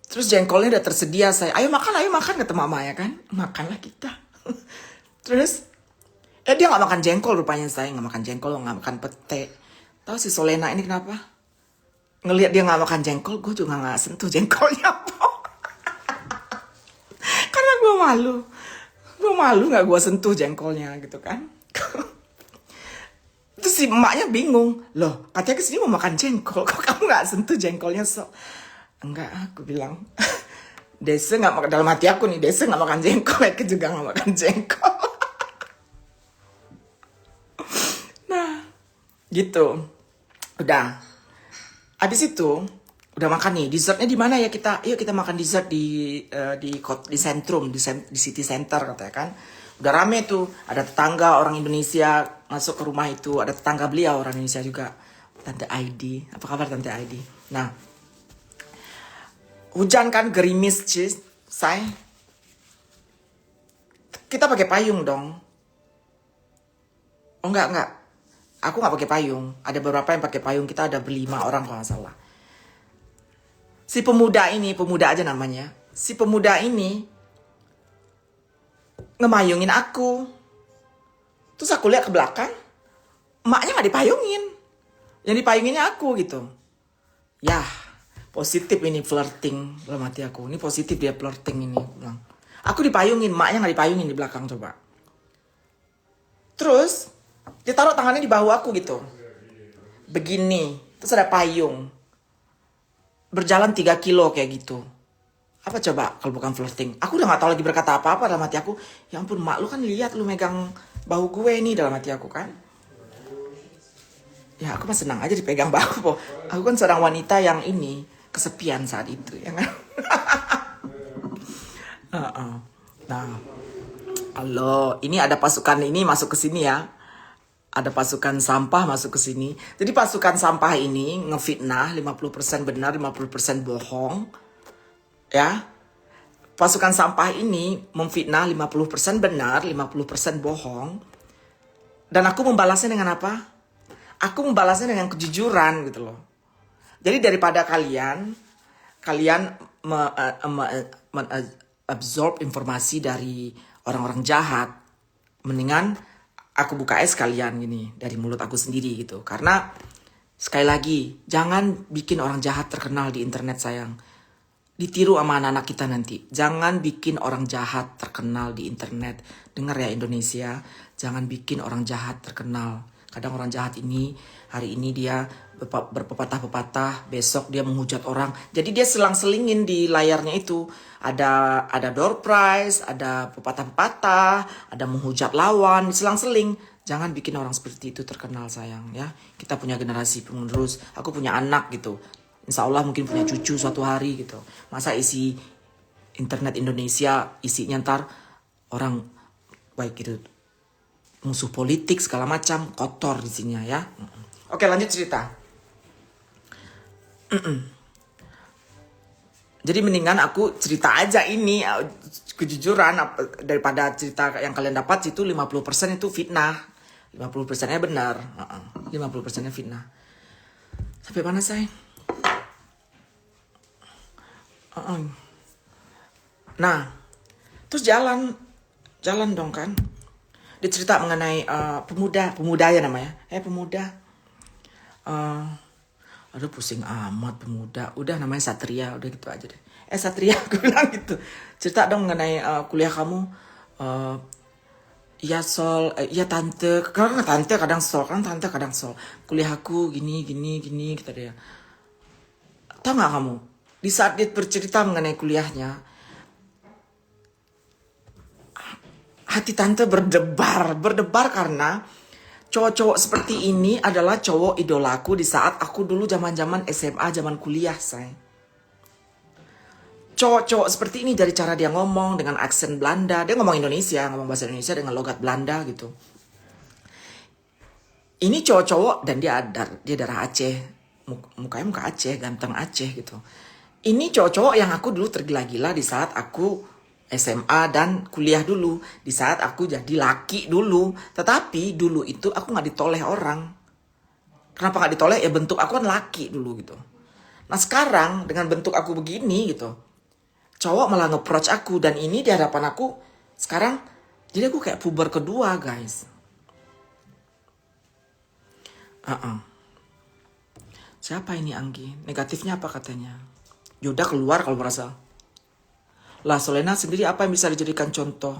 Terus jengkolnya udah tersedia, saya, ayo makan kata mama ya kan. Makanlah kita. Terus, dia gak makan jengkol rupanya, saya gak makan jengkol, gak makan pete. Tahu si Solena ini kenapa? Ngelihat dia gak makan jengkol, gue juga gak sentuh jengkolnya. Karena gue malu gak gue sentuh jengkolnya gitu kan. Terus si emaknya bingung, loh katanya kesini mau makan jengkol, kok kamu gak sentuh jengkolnya, Enggak, aku bilang. Desa gak makan, dalam hati aku nih, Desa gak makan jengkol, Eke juga gak makan jengkol. Nah, gitu. Udah. Habis itu, udah makan nih, dessertnya di mana ya kita? Yuk kita makan dessert di sentrum, di city center katanya kan. Udah rame tuh, ada tetangga orang Indonesia masuk ke rumah itu, ada tetangga beliau orang Indonesia juga. Tante Aidi, apa kabar Tante Aidi? Nah, hujan kan, gerimis, saya Kita pakai payung dong. Oh enggak. Aku nggak pakai payung. Ada beberapa yang pakai payung. Kita ada berlima orang kalau nggak salah. Si pemuda ini, pemuda aja namanya. Si pemuda ini ngemayungin aku. Terus aku lihat ke belakang, emaknya nggak dipayungin. Yang dipayunginnya aku gitu. Ya, positif ini flirting dalam hati aku. Ini positif dia flirting ini. Aku dipayungin, emaknya nggak dipayungin di belakang coba. Terus dia taruh tangannya di bahu aku gitu. Begini. Terus ada payung. Berjalan 3 kilo kayak gitu. Apa coba kalau bukan flirting? Aku udah gak tahu lagi berkata apa-apa dalam hati aku. Ya ampun mak, lu kan lihat lu megang bahu gue nih dalam hati aku kan. Ya aku mah senang aja dipegang bahu. Aku kan seorang wanita yang ini kesepian saat itu ya kan. Nah, halo, ini ada pasukan ini masuk ke sini ya. Ada pasukan sampah masuk ke sini. Jadi pasukan sampah ini ngefitnah 50% benar, 50% bohong. Ya. Pasukan sampah ini memfitnah 50% benar, 50% bohong. Dan aku membalasnya dengan apa? Aku membalasnya dengan kejujuran gitu loh. Jadi daripada kalian absorb informasi dari orang-orang jahat, mendingan aku buka kalian gini dari mulut aku sendiri gitu. Karena sekali lagi, jangan bikin orang jahat terkenal di internet sayang. Ditiru sama anak-anak kita nanti. Jangan bikin orang jahat terkenal di internet. Dengar ya Indonesia, jangan bikin orang jahat terkenal. Kadang orang jahat ini, hari ini dia berpepatah-pepatah, besok dia menghujat orang. Jadi dia selang-selingin di layarnya itu. Ada door prize, ada pepatah-pepatah, ada menghujat lawan, selang-seling. Jangan bikin orang seperti itu terkenal sayang ya. Kita punya generasi penerus, aku punya anak gitu. Insya Allah mungkin punya cucu suatu hari gitu. Masa isi internet Indonesia isinya ntar orang baik gitu musuh politik segala macam kotor isinya ya. Oke lanjut cerita. Jadi mendingan aku cerita aja ini kejujuran daripada cerita yang kalian dapat itu 50% itu fitnah. 50%-nya benar. 50%-nya fitnah. Sampai mana say? Nah, terus jalan dong kan. Dia cerita mengenai pemuda ya namanya. Pemuda. Aduh pusing amat pemuda. Udah namanya Satria, udah gitu aja deh. Satria aku bilang gitu. Cerita dong mengenai kuliah kamu. Iya Sol, iya tante. Kadang tante kadang Sol, tante kadang Sol. Kuliah aku gini kata dia. Tahu nggak kamu? Di saat dia bercerita mengenai kuliahnya, hati tante berdebar karena cowok-cowok seperti ini adalah cowok idolaku di saat aku dulu zaman-zaman SMA, zaman kuliah, say. Cowok-cowok seperti ini dari cara dia ngomong dengan aksen Belanda. Dia ngomong Indonesia, ngomong bahasa Indonesia dengan logat Belanda gitu. Ini cowok-cowok dan dia darah Aceh. Mukanya muka Aceh, ganteng Aceh gitu. Ini cowok-cowok yang aku dulu tergila-gila di saat aku SMA dan kuliah dulu. Di saat aku jadi laki dulu. Tetapi dulu itu aku gak ditoleh orang. Kenapa gak ditoleh? Ya bentuk aku kan laki dulu gitu. Nah sekarang dengan bentuk aku begini gitu. Cowok malah nge-approach aku. Dan ini di hadapan aku sekarang. Jadi aku kayak puber kedua guys. Siapa ini Anggi? Negatifnya apa katanya? Yaudah keluar kalau merasa. Lah Solena sendiri apa yang bisa dijadikan contoh?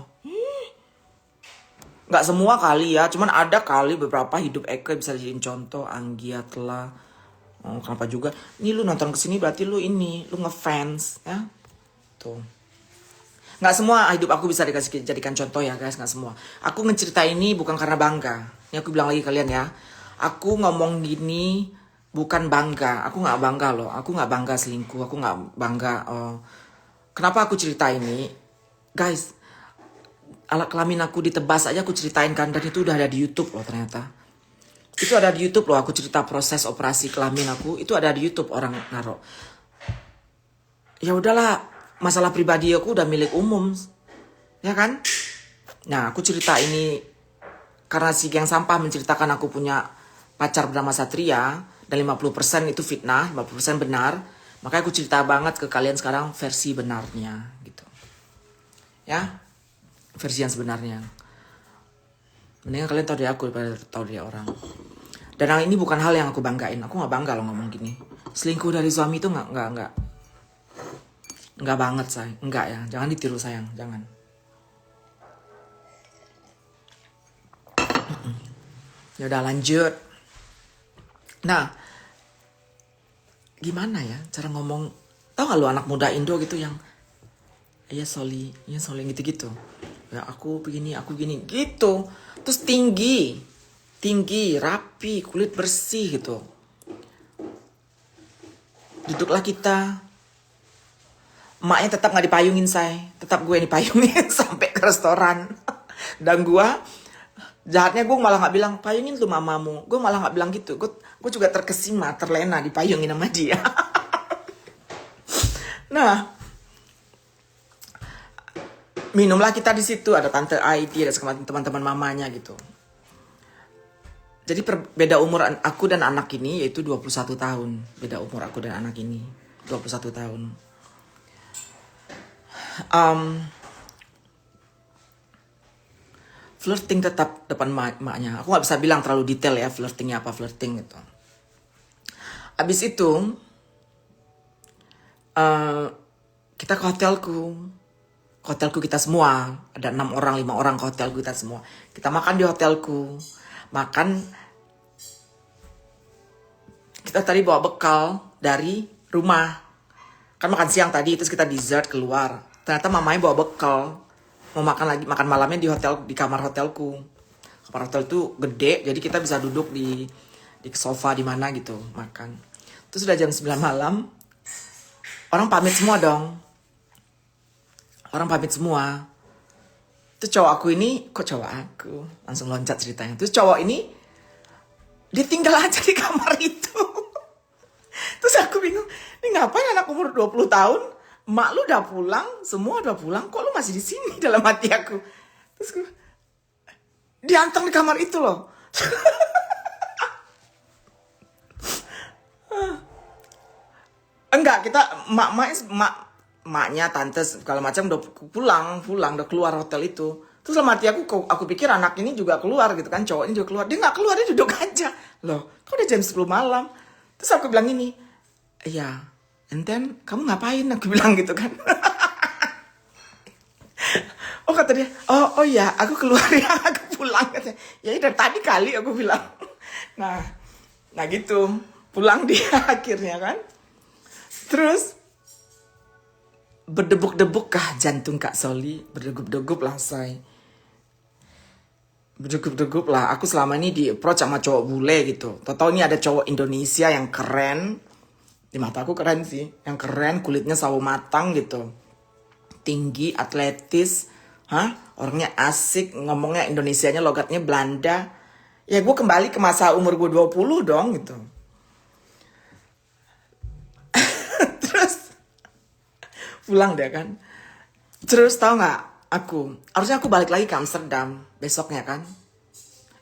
Gak semua kali ya. Cuman ada kali beberapa hidup Eke bisa dijadiin contoh. Anggia telah. Oh, kenapa juga? Ini lu nonton kesini berarti lu ini. Lu ngefans ya. Tuh. Gak semua hidup aku bisa dijadikan contoh ya guys. Gak semua. Aku ngecerita ini bukan karena bangga. Ini aku bilang lagi kalian ya. Aku ngomong gini bukan bangga. Aku gak bangga loh. Aku gak bangga selingkuh. Aku gak bangga. Kenapa aku cerita ini? Guys. Alat kelamin aku ditebas aja aku ceritain kan. Dan itu udah ada di YouTube loh ternyata. Itu ada di YouTube loh. Aku cerita proses operasi kelamin aku. Itu ada di YouTube orang naruh. Ya udahlah. Masalah pribadi aku udah milik umum. Ya kan? Nah, aku cerita ini karena si geng sampah menceritakan aku punya pacar bernama Satria dan 50% itu fitnah, 50% benar. Makanya aku cerita banget ke kalian sekarang versi benarnya gitu. Ya, versi yang sebenarnya. Mendingan kalian tahu dari aku daripada tahu dari orang. Dan yang ini bukan hal yang aku banggain. Aku nggak bangga loh ngomong gini. Selingkuh dari suami itu nggak banget say. Nggak ya, jangan ditiru sayang, jangan. Ya udah lanjut. Nah, gimana ya cara ngomong? Tahu nggak lu anak muda Indo gitu yang iya Soli gitu-gitu. Ya aku begini gitu. Terus tinggi, rapi, kulit bersih gitu. Duduklah kita. Emaknya tetap nggak dipayungin say, tetap gue yang dipayungin sampai ke restoran. Dan gue jahatnya gue malah nggak bilang payungin tuh mamamu. Gue malah nggak bilang gitu. Gue juga terkesima, terlena dipayungin sama dia. Nah, minumlah kita di situ, ada tante Aidi, ada teman-teman mamanya gitu. Jadi beda umur aku dan anak ini yaitu 21 tahun. Beda umur aku dan anak ini 21 tahun. Flirting tetap depan maknya. Aku nggak bisa bilang terlalu detail ya flirtingnya apa flirting gitu. Abis itu kita ke hotelku kita semua, ada 6 orang 5 orang ke hotelku kita semua. Kita makan di hotelku, kita tadi bawa bekal dari rumah, kan makan siang tadi, terus kita dessert keluar. Ternyata mamanya bawa bekal, mau makan malamnya di kamar hotelku. Kamar hotel itu gede, jadi kita bisa duduk di sofa di mana gitu makan. Terus udah jam 9 malam, orang pamit semua dong. Terus cowok aku ini, kok cowok aku? Langsung loncat ceritanya. Terus cowok ini, dia tinggal aja di kamar itu. Terus aku bingung, ini ngapain anak umur 20 tahun? Mak lu udah pulang, semua udah pulang, kok lu masih di sini dalam hati aku. Terus gue, dianteng di kamar itu loh. Enggak, kita maknya tante segala macam udah pulang udah keluar hotel itu. Terus sama hati aku pikir anak ini juga keluar gitu kan, cowok ini juga keluar. Dia nggak keluar, dia duduk aja. Loh, kok udah jam 10 malam? Terus aku bilang ini, iya, and then kamu ngapain? Aku bilang gitu kan. Oh kata dia, oh ya, aku keluar ya, aku pulang katanya. Ya dari tadi kali aku bilang. Nah gitu, pulang dia akhirnya kan. Terus berdebuk-debuk kah jantung Kak Soli? Berdegup-degup lah say. Berdegup-degup lah. Aku selama ini di approach sama cowok bule gitu. Tau ini ada cowok Indonesia yang keren. Di mata aku keren sih. Yang keren, kulitnya sawo matang gitu. Tinggi, atletis. Orangnya asik, ngomongnya Indonesianya, logatnya Belanda. Ya gue kembali ke masa umur gue 20 dong gitu. Pulang dia kan. Terus tahu nggak harusnya aku balik lagi ke Amsterdam besoknya kan.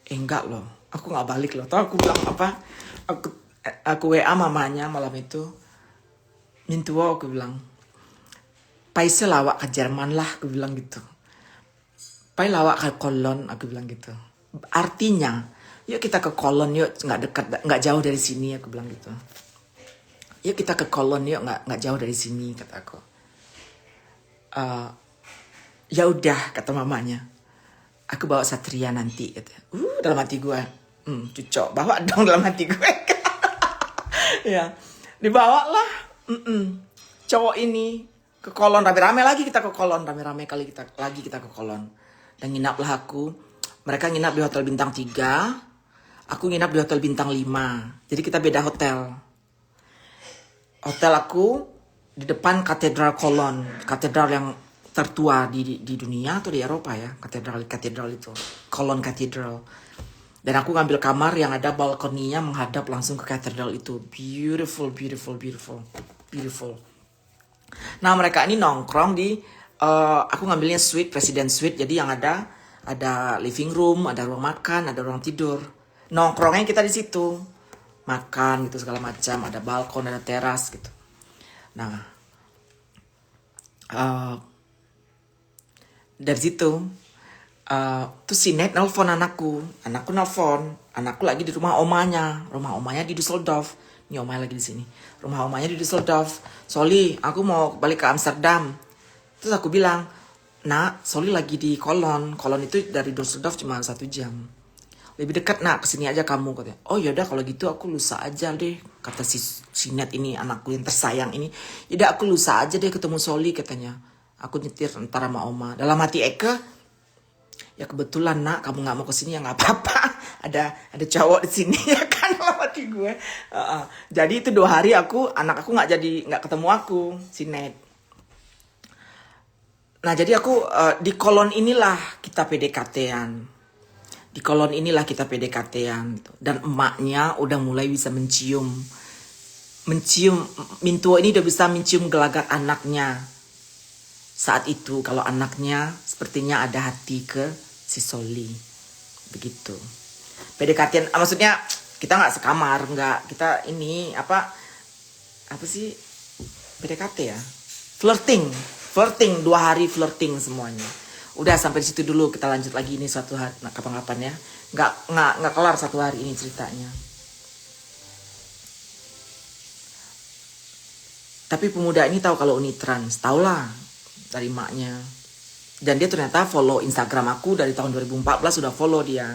Enggak loh, aku nggak balik loh. Tahu aku bilang apa? Aku WA mamanya malam itu. Mintuo aku bilang. Paise lawak ke Jerman lah, aku bilang gitu. Pai lawak ke Kolon, aku bilang gitu. Artinya, yuk kita ke Kolon yuk, nggak jauh dari sini, aku bilang gitu. Yuk kita ke Kolon yuk, nggak jauh dari sini, kata aku. Ya udah kata mamanya, aku bawa Satria nanti kata. Dalam hati gue cucok bawa dong dalam hati gue. Ya dibawa lah cowok ini ke Kolon, rame-rame lagi kita ke Kolon, rame-rame kali kita ke Kolon. Dan nginaplah mereka nginap di hotel bintang 3, aku nginap di hotel bintang 5, jadi kita beda hotel aku di depan katedral Kolon, katedral yang tertua di dunia atau di Eropa ya, katedral itu, Kolon Katedral. Dan aku ngambil kamar yang ada balkoninya menghadap langsung ke katedral itu. Beautiful. Nah mereka ini nongkrong di, aku ngambilnya suite, President Suite, jadi yang ada Ada living room, ada ruang makan, ada ruang tidur. Nongkrongnya kita di situ. Makan gitu segala macam, ada balkon, ada teras gitu. Nah, dari situ terus si Nate nelfon anakku lagi di rumah omanya di Düsseldorf. Ini omanya lagi di sini, rumah omanya di Düsseldorf. Soli, aku mau balik ke Amsterdam. Terus aku bilang, nak, Soli lagi di Kolon itu dari Düsseldorf cuma 1 jam, lebih dekat nak, kesini aja kamu, katanya. Oh yaudah kalau gitu aku lusa aja deh, kata si Nate ini, anakku yang tersayang ini. Yaudah aku lusa aja deh ketemu Soli, katanya. Aku nyetir ntar sama oma. Dalam hati Eke, ya kebetulan nak kamu nggak mau kesini ya nggak apa-apa. Ada cowok di sini ya kan, dalam hati gue. Jadi itu 2 hari anak aku nggak ketemu aku, si Nate. Nah jadi aku di Kolon inilah kita PDKT-an. Gitu. Dan emaknya udah mulai bisa mencium. Mintuo ini udah bisa mencium gelagat anaknya. Saat itu kalau anaknya sepertinya ada hati ke si Soli. Begitu. PDKT, maksudnya kita nggak sekamar, nggak, kita ini apa sih PDKT ya? Flirting 2 hari flirting semuanya. Udah sampai di situ dulu, kita lanjut lagi ini suatu hari, nah, kapan-kapan ya. Nggak kelar 1 hari ini ceritanya. Tapi pemuda ini tahu kalau Uni trans, tahu lah dari maknya. Dan dia ternyata follow Instagram aku dari tahun 2014, sudah follow dia.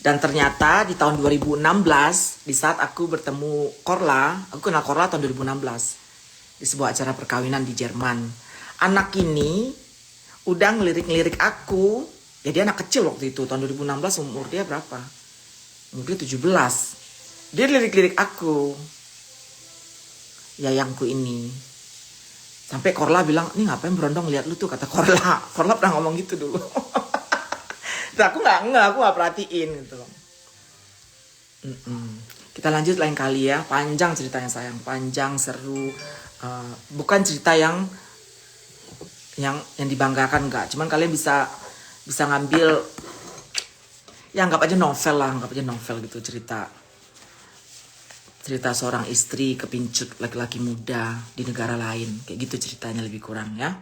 Dan ternyata di tahun 2016, di saat aku bertemu Korla, aku kenal Korla tahun 2016 di sebuah acara perkawinan di Jerman. Anak ini udah ngelirik aku. Ya dia anak kecil waktu itu, tahun 2016, umur dia berapa? Umur dia 17. Dia lirik-lirik aku, yayangku ini. Sampai Korla bilang, "Nih ngapain berondong lihat lu tuh," kata Korla. Korla pernah ngomong gitu dulu. Nah, aku nggak perhatiin gitu loh. Kita lanjut lain kali ya. Panjang ceritanya sayang, panjang, seru. Bukan cerita yang dibanggakan, enggak. Cuman kalian bisa ngambil, ya anggap aja novel gitu, cerita seorang istri kepincut laki-laki muda di negara lain, kayak gitu ceritanya lebih kurang ya.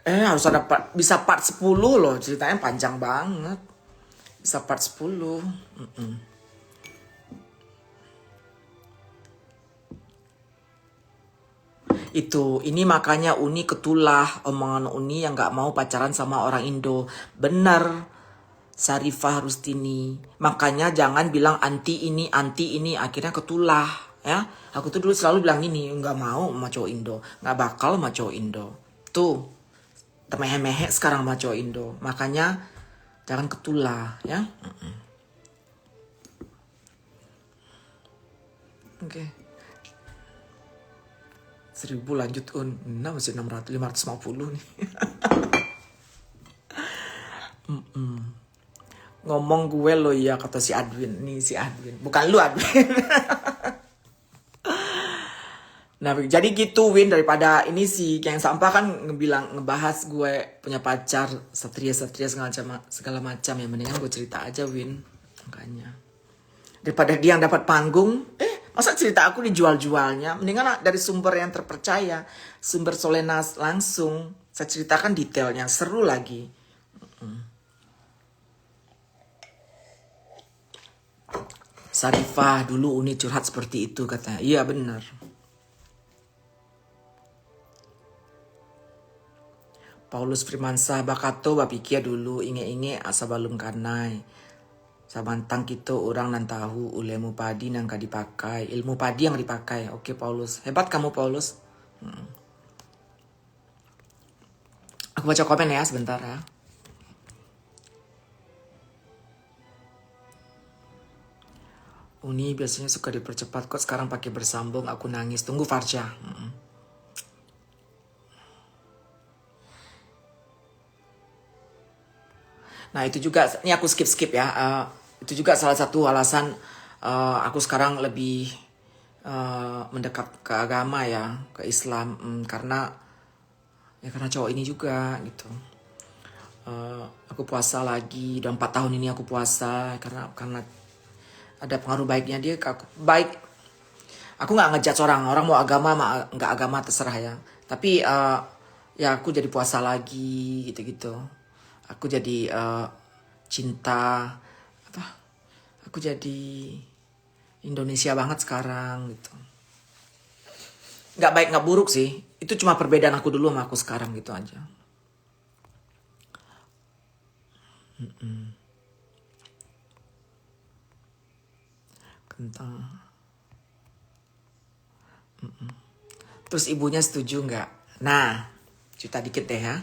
Harus ada bisa part 10 loh, ceritanya panjang banget. Bisa part 10. Ini makanya Uni ketulah omongan Uni yang gak mau pacaran sama orang Indo. Bener, Sarifah Rustini. Makanya jangan bilang anti ini, akhirnya ketulah ya. Aku tuh dulu selalu bilang ini, gak mau sama cowok Indo, gak bakal sama cowok Indo. Tuh, temehe-mehe sekarang sama cowok Indo. Makanya jangan ketulah ya. Oke. 1000 lanjut masih 550 nih. Ngomong gue lo ya, kata si Adwin. Nih si Adwin, bukan lu Adwin. Nah jadi gitu Win, daripada ini sih yang sampah kan ngebahas gue punya pacar satria segala macam ya, mendingan gue cerita aja Win. Makanya daripada dia yang dapat panggung, masa cerita aku dijual-jualnya, mendingan dari sumber yang terpercaya, sumber Solenas langsung saya ceritakan detailnya, seru lagi. Sarifah dulu Uni curhat seperti itu katanya. Iya benar. Paulus Firmansyah Bakato bapikia dulu inge asa balum kanai. Sabantang kita orang nan tahu ulemu padi nang dipakai. Ilmu padi yang dipakai. Oke Paulus. Hebat kamu Paulus. Aku baca komen ya sebentar ya. Uni biasanya suka dipercepat kok, sekarang pakai bersambung, aku nangis. Tunggu Farsha. Nah itu juga, ini aku skip ya. Itu juga salah satu alasan aku sekarang lebih mendekat ke agama ya, ke Islam. Karena cowok ini juga gitu. Aku puasa lagi, udah 4 tahun ini aku puasa karena ada pengaruh baiknya dia ke aku. Baik, aku nggak ngejudge orang mau agama nggak agama terserah ya. Tapi ya aku jadi puasa lagi gitu-gitu. Aku jadi cinta apa? Aku jadi Indonesia banget sekarang gitu. Nggak baik nggak buruk sih. Itu cuma perbedaan aku dulu sama aku sekarang gitu aja. Kentang. Terus ibunya setuju nggak? Nah, cerita dikit deh ya.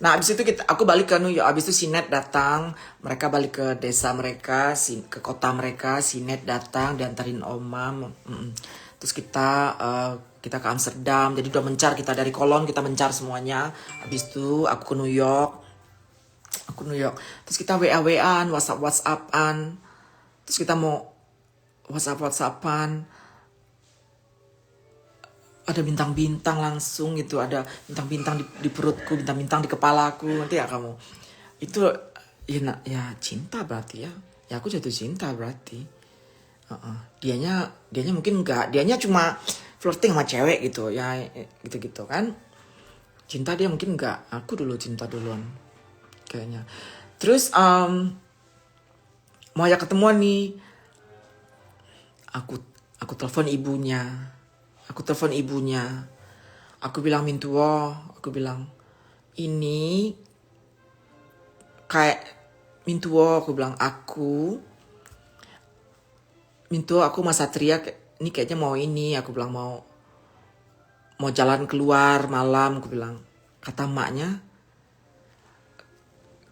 Nah, abis itu aku balik ke New York. Abis itu Sinet datang, mereka balik ke desa mereka, ke kota mereka. Sinet datang, diantarin Oma. Terus kita ke Amsterdam. Jadi udah mencar, kita dari Kolon kita mencar semuanya. Abis itu aku ke New York. Terus kita WA-WAan, WhatsApp-WhatsAppan. Terus kita mau WhatsApp-WhatsAppan. Ada bintang-bintang langsung gitu, ada bintang-bintang di perutku, bintang-bintang di kepalaku. Nanti ya kamu itu ya cinta berarti ya aku jatuh cinta berarti. Dianya mungkin enggak, dianya cuma flirting sama cewek gitu ya, gitu kan. Cinta dia mungkin enggak, aku dulu cinta duluan kayaknya. Terus mau ajak ketemuan nih, aku telepon ibunya. Aku bilang Mintuo, aku bilang ini kayak Mintuo, aku bilang Mintuo aku Mas Satria ini kayaknya mau ini, aku bilang mau jalan keluar malam, aku bilang. Kata maknya,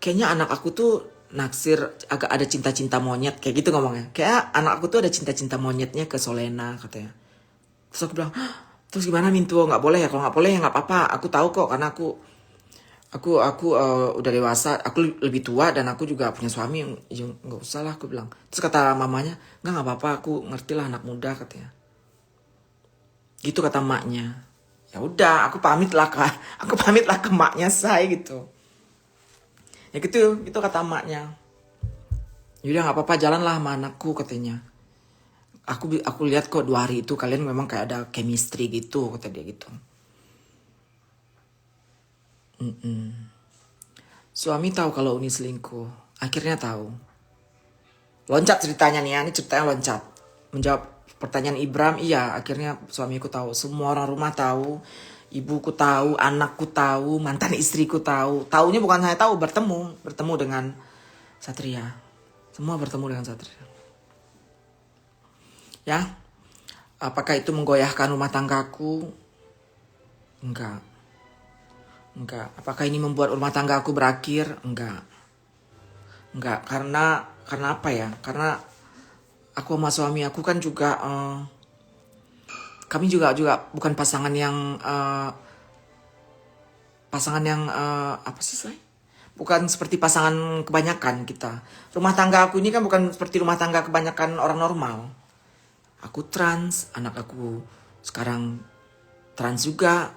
kayaknya anak aku tuh naksir, agak ada cinta-cinta monyet kayak gitu ngomongnya. Kayak anak aku tuh ada cinta-cinta monyetnya ke Solena katanya. Terus aku bilang, terus gimana Mintuo, nggak boleh ya? Kalau nggak boleh ya nggak apa-apa. Aku tahu kok karena aku udah dewasa, aku lebih tua dan aku juga punya suami. Ya nggak usah lah, aku bilang. Terus kata mamanya, nggak apa-apa, aku ngerti lah anak muda katanya. Gitu kata maknya. Ya udah, aku pamit lah ke maknya saya gitu. Ya gitu kata maknya. Yaudah nggak apa-apa, jalanlah sama anakku katanya. Aku lihat kok 2 hari itu kalian memang kayak ada chemistry gitu, kata dia gitu. Suami tahu kalau Uni selingkuh. Akhirnya tahu. Loncat ceritanya nih ya, ini ceritanya loncat. Menjawab pertanyaan Ibram, iya akhirnya suamiku tahu. Semua orang rumah tahu. Ibuku tahu, anakku tahu, mantan istriku tahu. Taunya bukan saya tahu, bertemu dengan Satria. Semua bertemu dengan Satria. Ya, apakah itu menggoyahkan rumah tanggaku? Enggak. Apakah ini membuat rumah tangga aku berakhir? Enggak. Karena apa ya? Karena aku sama suami aku kan juga kami juga bukan pasangan yang apa sih saya? Bukan seperti pasangan kebanyakan kita. Rumah tangga aku ini kan bukan seperti rumah tangga kebanyakan orang normal. Aku trans, anak aku sekarang trans juga.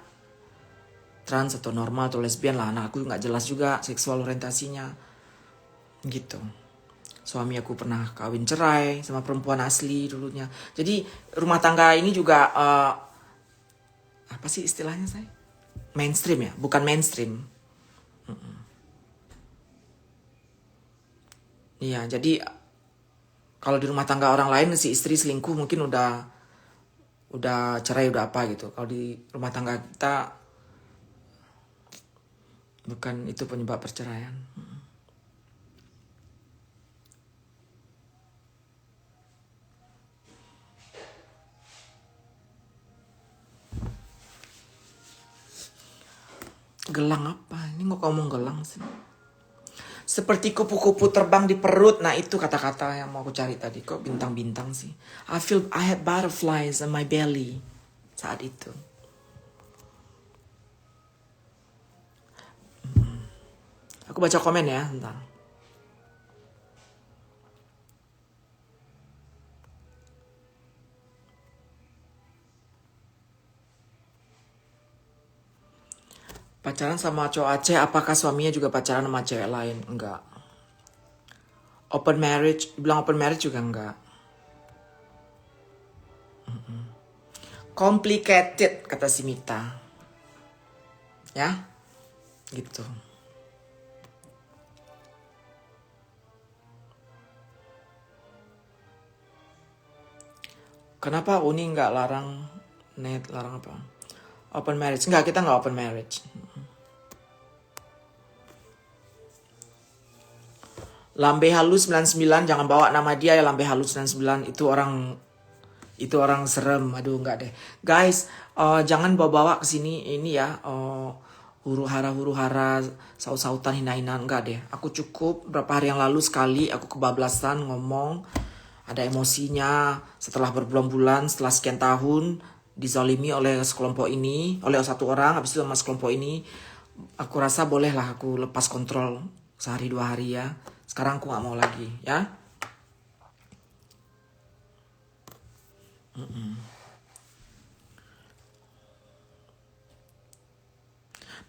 Trans atau normal atau lesbian lah, anak aku nggak jelas juga seksual orientasinya. Gitu. Suami aku pernah kawin cerai sama perempuan asli dulunya. Jadi rumah tangga ini juga apa sih istilahnya saya? Mainstream ya, bukan mainstream. Iya, jadi kalau di rumah tangga orang lain si istri selingkuh mungkin udah cerai udah apa gitu. Kalau di rumah tangga kita bukan itu penyebab perceraian. Gelang apa? Ini kok ngomong gelang sih? Seperti kupu-kupu terbang di perut. Nah itu kata-kata yang mau aku cari tadi. Kok bintang-bintang sih? I had butterflies on my belly. Saat itu. Aku baca komen ya, bentar. Pacaran sama cowok Aceh, apakah suaminya juga pacaran sama cewek lain? Enggak. Open marriage, bilang open marriage juga enggak. Complicated, kata si Mita. Ya, gitu. Kenapa Uni nggak larang, net larang apa? Open marriage? Enggak, kita nggak open marriage. Lambe halus 99, jangan bawa nama dia ya, Lambe halus 99. Itu orang serem. Aduh, enggak deh. Guys, jangan bawa-bawa ke sini ini ya. Huru-hara, saut-sautan, hina-hinaan. Enggak deh. Aku cukup berapa hari yang lalu sekali aku kebablasan ngomong. Ada emosinya setelah berbulan-bulan, setelah sekian tahun dizalimi oleh sekelompok ini, oleh satu orang, habis itu sama sekelompok ini. Aku rasa bolehlah aku lepas kontrol sehari 2 hari ya. Sekarang aku gak mau lagi ya.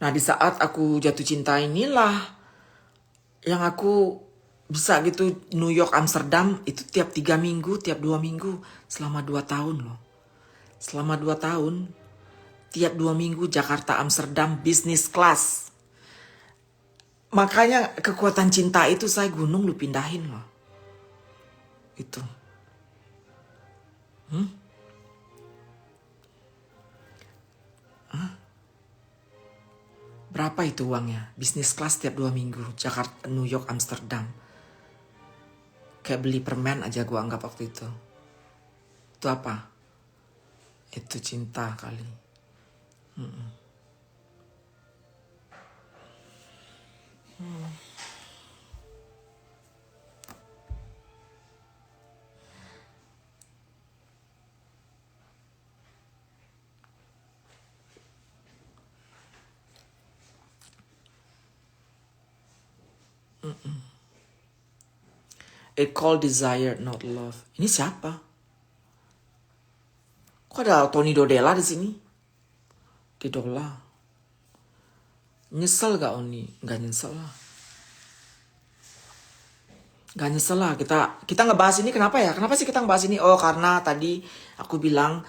Nah, di saat aku jatuh cinta inilah yang aku bisa gitu New York, Amsterdam itu tiap 3 minggu, tiap 2 minggu selama 2 tahun loh. Selama 2 tahun tiap 2 minggu Jakarta, Amsterdam business class. Makanya kekuatan cinta itu saya gunung lu pindahin loh. Itu. Berapa itu uangnya? Business class tiap 2 minggu. Jakarta, New York, Amsterdam. Kayak beli permen aja gua anggap waktu itu. Itu apa? Itu cinta kali. It called desire, not love. Ini siapa? Kok ada Tony Dodela di sini? Didola. Nyesel gak Oni? Gak nyesel lah. Gak nyesel lah. Kita ngebahas ini kenapa ya? Kenapa sih kita ngebahas ini? Oh, karena tadi aku bilang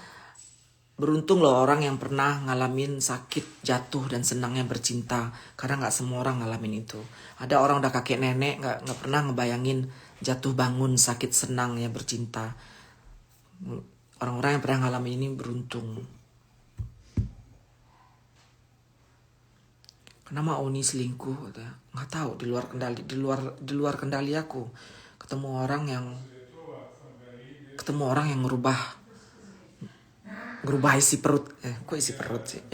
beruntung loh orang yang pernah ngalamin sakit, jatuh, dan senangnya bercinta. Karena gak semua orang ngalamin itu. Ada orang udah kakek nenek gak pernah ngebayangin jatuh bangun, sakit, senangnya bercinta. Orang-orang yang pernah ngalamin ini beruntung. Kenapa Oni selingkuh? Nggak tahu, di luar kendali aku. Ketemu orang yang ngerubah isi perut. Kok isi perut sih?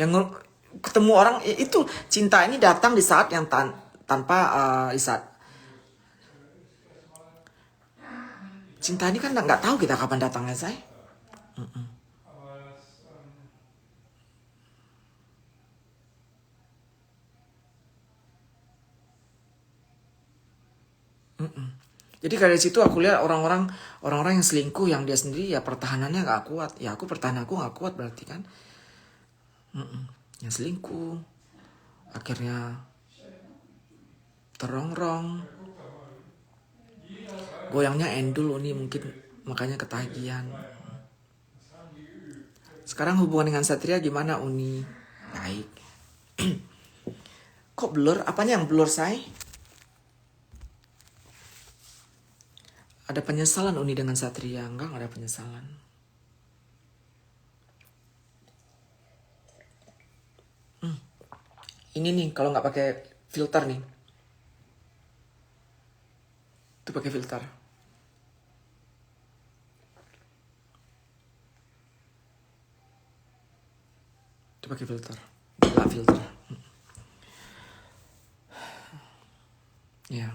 Ketemu orang itu cinta ini datang di saat yang tanpa di saat cinta ini kan nggak tahu kita kapan datangnya, say. Jadi dari situ aku lihat orang-orang yang selingkuh yang dia sendiri ya pertahanannya nggak kuat. Ya aku pertahanan aku nggak kuat berarti kan. Yang selingkuh akhirnya terongrong. Goyangnya endul Uni mungkin makanya ketagihan. Sekarang hubungan dengan Satria gimana Uni? Baik. Kok blur? Apanya yang blur, say? Ada penyesalan Uni dengan Satria? Enggak ada penyesalan. Ini nih kalau nggak pakai filter nih. Itu pakai filter. Itu pakai filter. Gila filter. Ya.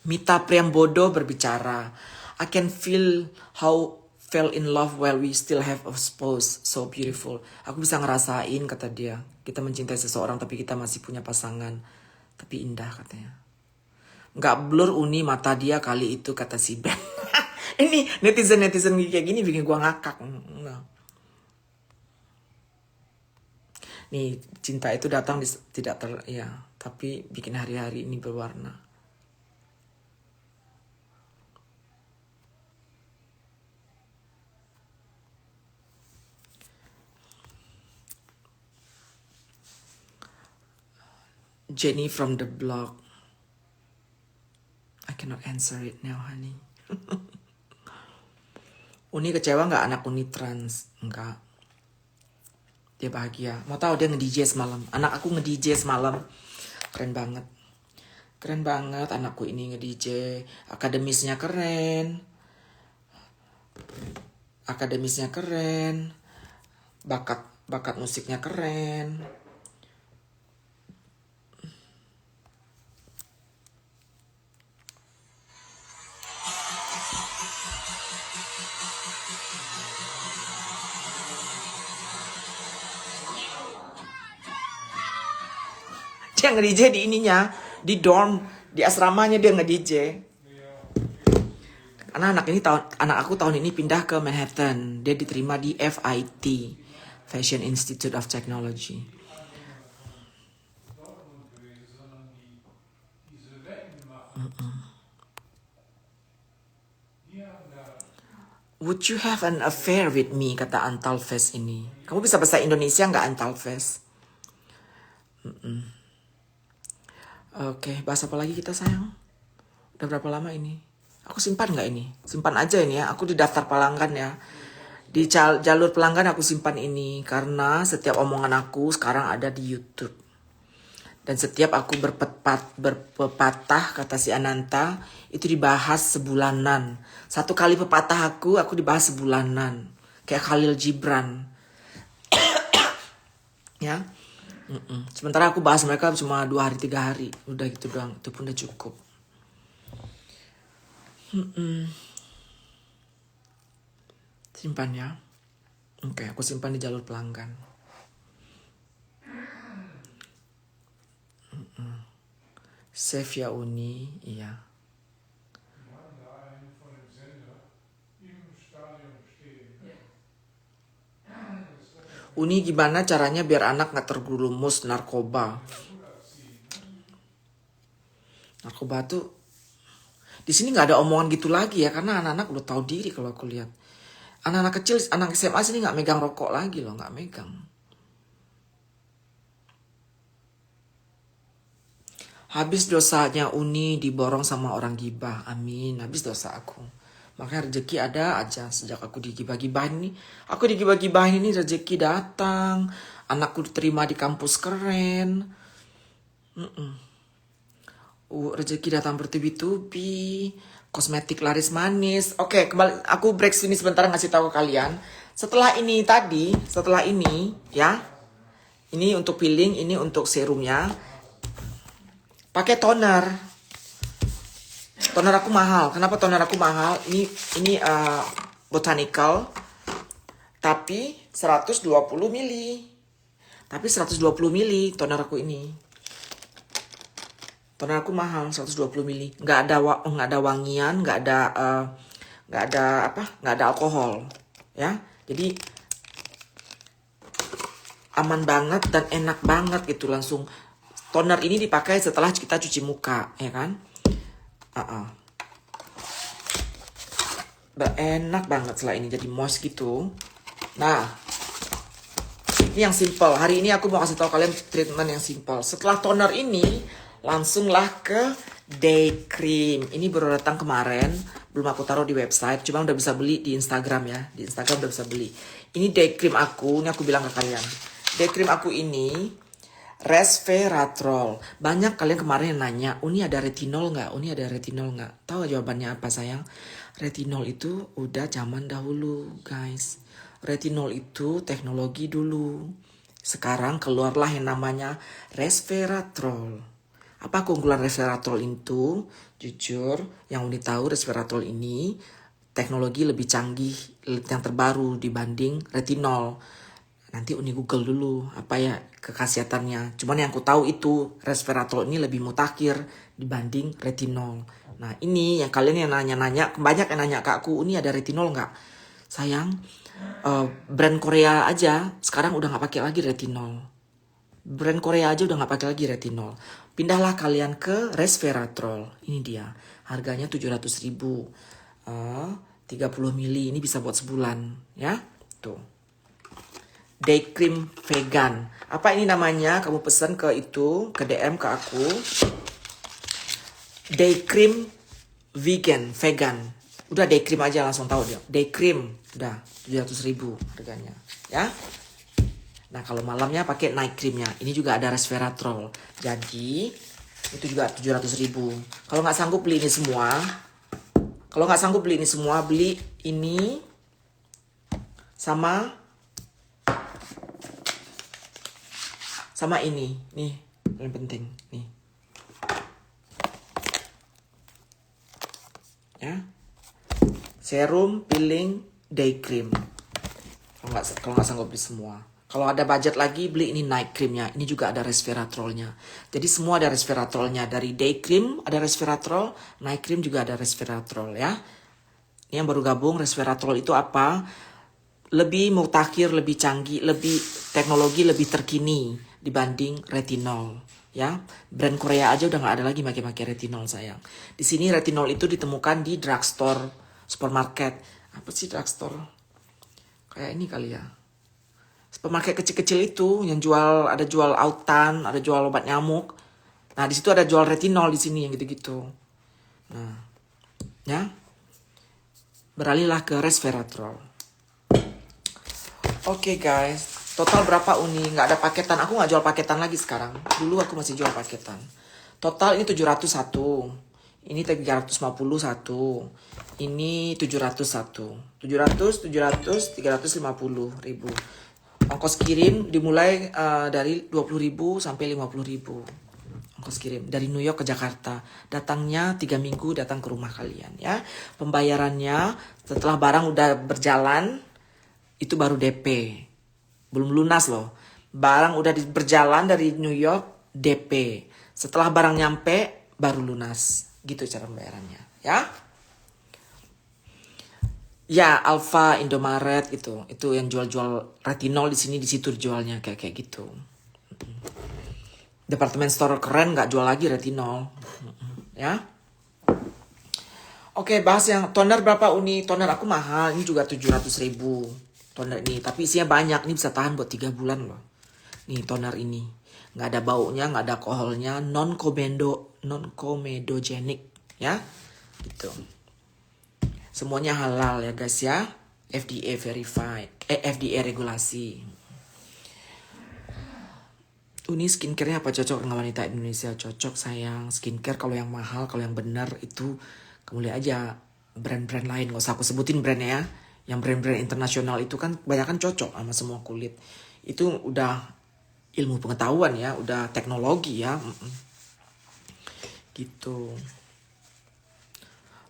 Mita Priambodo berbicara. I can feel how fell in love while we still have a spouse. So beautiful. Aku bisa ngerasain, kata dia. Kita mencintai seseorang tapi kita masih punya pasangan. Tapi indah, katanya. Nggak blur Uni mata dia kali itu, kata si Ben. Ini netizen kayak gini bikin gua ngakak. Nih, cinta itu datang tidak ya, tapi bikin hari-hari ini berwarna. Jenny from the blog. I cannot answer it now, honey. Uni kecewa nggak anak Uni trans? Enggak. Dia bahagia. Mau tahu dia nge-DJ semalam. Anak aku nge-DJ semalam. Keren banget. Keren banget anakku ini nge-DJ. Akademisnya keren. Akademisnya keren. Bakat musiknya keren. Dia nge-DJ di ininya, di dorm, di asramanya dia nge-DJ. Karena anak aku tahun ini pindah ke Manhattan. Dia diterima di FIT, Fashion Institute of Technology. Would you have an affair with me, kata Antalves ini. Kamu bisa bahasa Indonesia nggak, Antalves? Oke, bahas apa lagi kita, sayang? Udah berapa lama ini? Aku simpan nggak ini? Simpan aja ini ya. Aku di daftar pelanggan ya. Di jalur pelanggan aku simpan ini. Karena setiap omongan aku sekarang ada di YouTube. Dan setiap aku berpepatah, kata si Ananta, itu dibahas sebulanan. Satu kali pepatah aku dibahas sebulanan. Kayak Khalil Gibran. Ya. Sementara aku bahas mereka cuma 2 hari 3 hari. Udah gitu doang. Itu pun udah cukup. Simpan ya. Oke, aku simpan di jalur pelanggan. Save ya Uni. Iya. Uni, gimana caranya biar anak gak terjerumus narkoba? Narkoba tuh di sini nggak ada omongan gitu lagi ya, karena anak-anak udah tahu diri kalau aku lihat. Anak-anak kecil, anak SMA sini nggak megang rokok lagi loh, nggak megang. Habis dosanya Uni diborong sama orang gibah. Amin, habis dosa aku. Makanya rezeki ada aja sejak aku digibah-gibahin nih. Aku digibah-gibahin ini rezeki datang. Anakku diterima di kampus keren. Rezeki datang bertubi-tubi. Kosmetik laris manis. Oke, kembali. Aku break sini sebentar ngasih tahu ke kalian. Setelah ini ya. Ini untuk peeling, ini untuk serumnya. Pakai toner. Toner aku mahal. Kenapa toner aku mahal? Ini botanical. Tapi 120 mili. Tapi 120 mili toner aku ini. Toner aku mahal 120 mili. Nggak ada wangian, nggak ada alkohol. Ya. Jadi aman banget dan enak banget gitu, langsung. Toner ini dipakai setelah kita cuci muka, ya kan? Enak banget setelah ini jadi moist gitu. Nah, ini yang simple. Hari ini aku mau kasih tahu kalian treatment yang simple. Setelah toner ini, langsunglah ke day cream. Ini baru datang kemarin, belum aku taruh di website. Cuma udah bisa beli di Instagram ya. Di Instagram udah bisa beli. Ini day cream aku. Ini aku bilang ke kalian. Day cream aku ini resveratrol. Banyak kalian kemarin yang nanya, Uni ada retinol nggak? Uni ada retinol nggak? Tahu jawabannya apa, sayang? Retinol itu udah zaman dahulu, guys. Retinol itu teknologi dulu. Sekarang keluarlah yang namanya resveratrol. Apa keunggulan resveratrol itu? Jujur, yang Uni tahu resveratrol ini teknologi lebih canggih, yang terbaru dibanding retinol. Nanti Uni Google dulu apa ya kekhasiatannya. Cuman yang aku tahu itu resveratrol ini lebih mutakhir dibanding retinol. Nah ini yang kalian yang nanya-nanya, banyak yang nanya ke aku, Uni ada retinol nggak? Sayang, brand Korea aja sekarang udah nggak pakai lagi retinol. Brand Korea aja udah nggak pakai lagi retinol. Pindahlah kalian ke resveratrol. Ini dia. Harganya 700.000. 30 mili. Ini bisa buat sebulan. Ya. Tuh. Day cream vegan. Apa ini namanya? Kamu pesan ke itu. Ke DM ke aku. Day cream vegan. Udah day cream aja langsung tahu dia. Day cream. Udah 700.000 harganya. Ya. Nah kalau malamnya pakai night creamnya. Ini juga ada resveratrol. Jadi itu juga 700.000. Kalau nggak sanggup beli ini semua. Beli ini sama ini. Nih yang penting. Nih. Ya. Serum, peeling, day cream. Kalau nggak sanggup beli semua. Kalau ada budget lagi beli ini night creamnya. Ini juga ada resveratrolnya. Jadi semua ada resveratrolnya. Dari day cream ada resveratrol. Night cream juga ada resveratrol ya. Ini yang baru gabung. Resveratrol itu apa? Lebih mutakhir, lebih canggih, teknologi lebih terkini dibanding retinol. Ya, brand Korea aja udah nggak ada lagi pakai retinol sayang. Di sini retinol itu ditemukan di drugstore, supermarket. Apa sih drugstore? Kayak ini kali ya. Supermarket kecil-kecil itu yang ada jual autan, ada jual obat nyamuk. Nah, di situ ada jual retinol di sini yang gitu-gitu. Nah, ya. Beralihlah ke resveratrol. Oke, guys. Total berapa Uni? Nggak ada paketan. Aku nggak jual paketan lagi sekarang. Dulu aku masih jual paketan. Total ini 701. Ini 351. Ini 701. 350.000. Ongkos kirim dimulai dari 20.000 sampai 50.000. Ongkos kirim dari New York ke Jakarta. Datangnya 3 minggu datang ke rumah kalian ya. Pembayarannya setelah barang udah berjalan itu baru DP. Belum lunas loh. Barang udah berjalan dari New York DP. Setelah barang nyampe baru lunas. Gitu cara pembayarannya ya. Ya, Alfa, Indomaret itu yang jual-jual retinol di sini, di situ jualnya kayak gitu. Departemen store keren nggak jual lagi retinol, ya. Oke, bahas yang toner berapa Uni? Toner aku mahal, ini juga 700.000 toner ini, tapi isinya banyak, ini bisa tahan buat 3 bulan loh. Nih toner ini, nggak ada baunya, nggak ada alkoholnya, non comedogenic, ya, gitu. Semuanya halal ya guys ya. FDA verified. FDA regulasi. Uni skincare-nya apa cocok dengan wanita Indonesia? Cocok sayang. Skincare kalau yang mahal, kalau yang benar itu kamu lihat aja brand-brand lain. Gak usah aku sebutin brandnya ya. Yang brand-brand internasional itu kan kebanyakan cocok sama semua kulit. Itu udah ilmu pengetahuan ya. Udah teknologi ya. Gitu.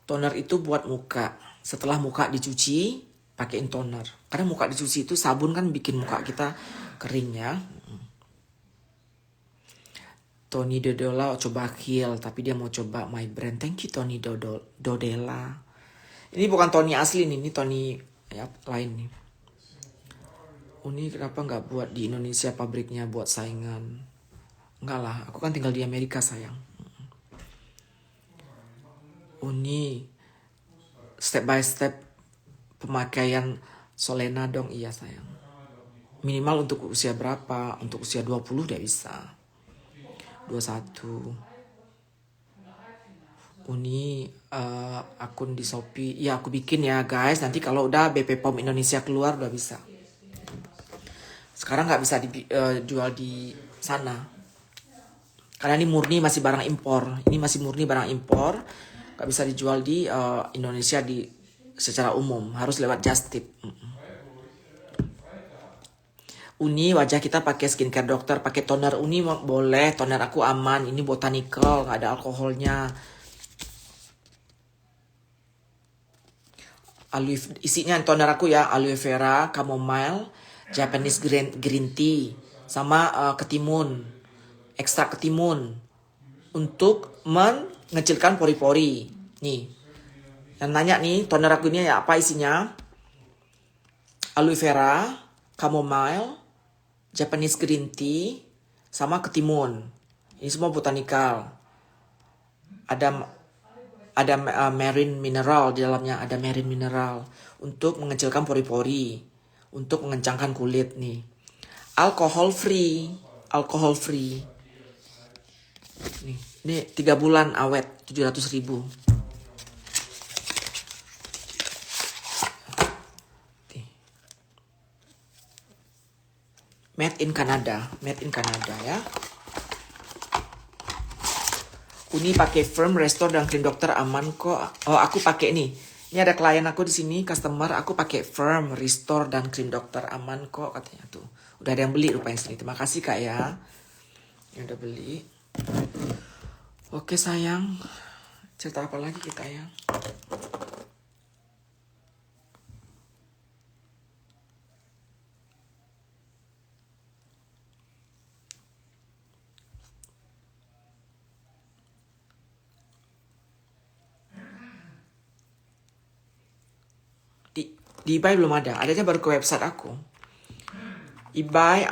Toner itu buat muka. Setelah muka dicuci, pakein toner. Karena muka dicuci itu sabun kan bikin muka kita kering ya. Tony Dodela coba kill, tapi dia mau coba my brand. Thank you Tony Dodela. Ini bukan Tony asli nih, ini Tony ya lain nih. Uni kenapa nggak buat di Indonesia pabriknya buat saingan? Enggak lah, aku kan tinggal di Amerika sayang. Uni step by step pemakaian Solena dong. Iya sayang. Minimal untuk usia berapa? Untuk usia 20 udah bisa. 21. Uni akun di Shopee. Ya aku bikin ya guys. Nanti kalau udah BP POM Indonesia keluar udah bisa. Sekarang nggak bisa dijual di sana. Karena ini murni masih barang impor. Ini masih murni barang impor. Gak bisa dijual di Indonesia secara umum. Harus lewat Just Tip. Uni wajah kita pakai skincare dokter. Pakai toner Uni boleh. Toner aku aman. Ini botanical. Gak ada alkoholnya. Isinya toner aku ya. Aloe vera, chamomile, Japanese green tea. Sama ketimun. Ekstrak ketimun. Untuk mengecilkan pori-pori. Nih. Yang nanya nih, toner aku ini ya apa isinya? Aloe vera, chamomile, Japanese green tea, sama ketimun. Ini semua botanical. Ada marine mineral di dalamnya, ada marine mineral untuk mengecilkan pori-pori, untuk mengencangkan kulit nih. Alkohol free. Nih, ini 3 bulan awet, 700.000. Made in Canada ya. Uni pakai Firm, Restore dan Clean Doctor aman kok. Oh, aku pakai nih. Ini ada klien aku di sini, customer, aku pakai Firm, Restore dan Clean Doctor aman kok katanya tuh. Udah ada yang beli rupanya sini. Terima kasih Kak ya. Yang udah beli. Oke sayang. Cerita apa lagi kita ya? Di eBay belum ada. Adanya baru ke website aku. eBay,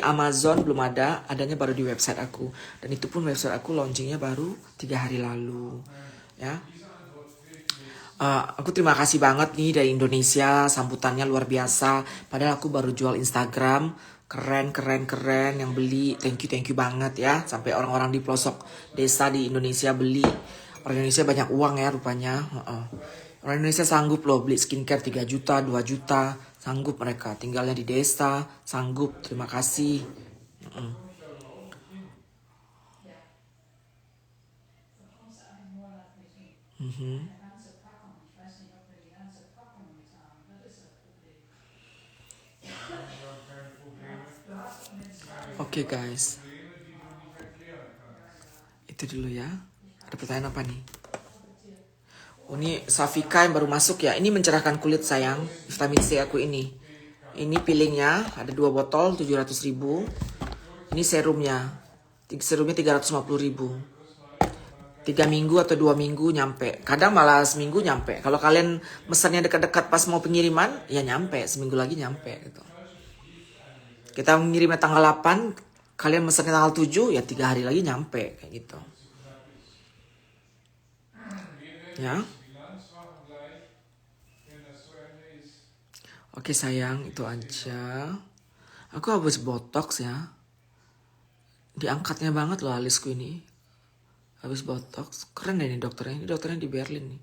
Amazon belum ada. Adanya baru di website aku. Dan itu pun website aku launchingnya baru 3 hari lalu. Ya. Aku terima kasih banget nih dari Indonesia. Sambutannya luar biasa. Padahal aku baru jual Instagram. Keren yang beli. Thank you banget ya. Sampai orang-orang di pelosok desa di Indonesia beli. Orang Indonesia banyak uang ya rupanya. Orang Indonesia sanggup loh beli skincare 3 juta, 2 juta. Sanggup mereka. Tinggalnya di desa. Sanggup. Terima kasih. Oke guys. Itu dulu ya. Ada pertanyaan apa nih? Oh, ini Safika yang baru masuk ya. Ini mencerahkan kulit sayang. Vitamin C aku ini. Ini peelingnya ada 2 botol 700.000. Ini serumnya. Serumnya 350.000. 3 minggu atau 2 minggu nyampe. Kadang malah seminggu nyampe. Kalau kalian mesennya dekat-dekat pas mau pengiriman, ya nyampe. Seminggu lagi nyampe gitu. Kita mengirimnya tanggal 8, kalian mesennya tanggal 7, ya 3 hari lagi nyampe kayak gitu. Ya. Oke sayang, itu aja. Aku habis botox ya. Diangkatnya banget loh alisku ini. Habis botox. Keren deh ini dokternya. Ini dokternya di Berlin nih.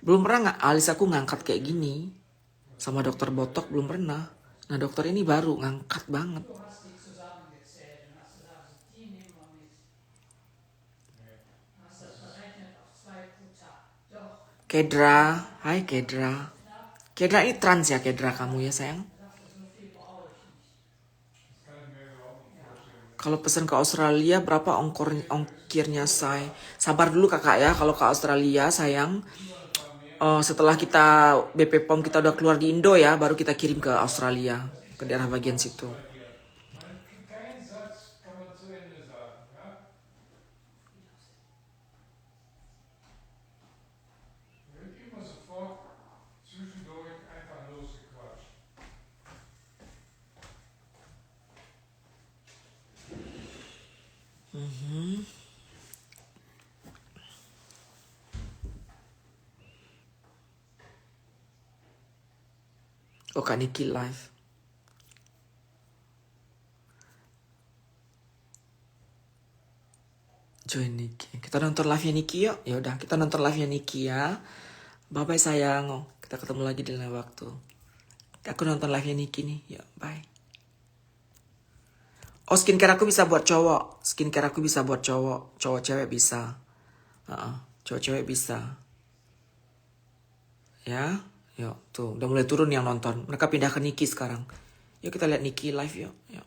Belum pernah alis aku ngangkat kayak gini. Sama dokter botox belum pernah. Nah dokter ini baru ngangkat banget. Kedra, hai Kedra. Kedra ini trans ya Kedra kamu ya sayang? Kalau pesan ke Australia berapa ongkirnya say? Sabar dulu kakak ya, kalau ke Australia sayang. Setelah kita BP POM kita udah keluar di Indo ya, baru kita kirim ke Australia, ke daerah bagian situ. Oh Kak Niki live. Join Niki. Kita nonton live-nya Niki yuk. Ya udah, kita nonton live-nya Niki ya. Bye bye sayang. Kita ketemu lagi di lain waktu. Aku nonton live-nya Niki nih. Ya, bye. Oh, skincare aku bisa buat cowok. Skincare aku bisa buat cowok. Cowok cewek bisa. Cowok cewek bisa. Ya. Yuk, tuh udah mulai turun yang nonton. Mereka pindah ke Niki sekarang. Yuk kita lihat Niki live yuk. Yuk.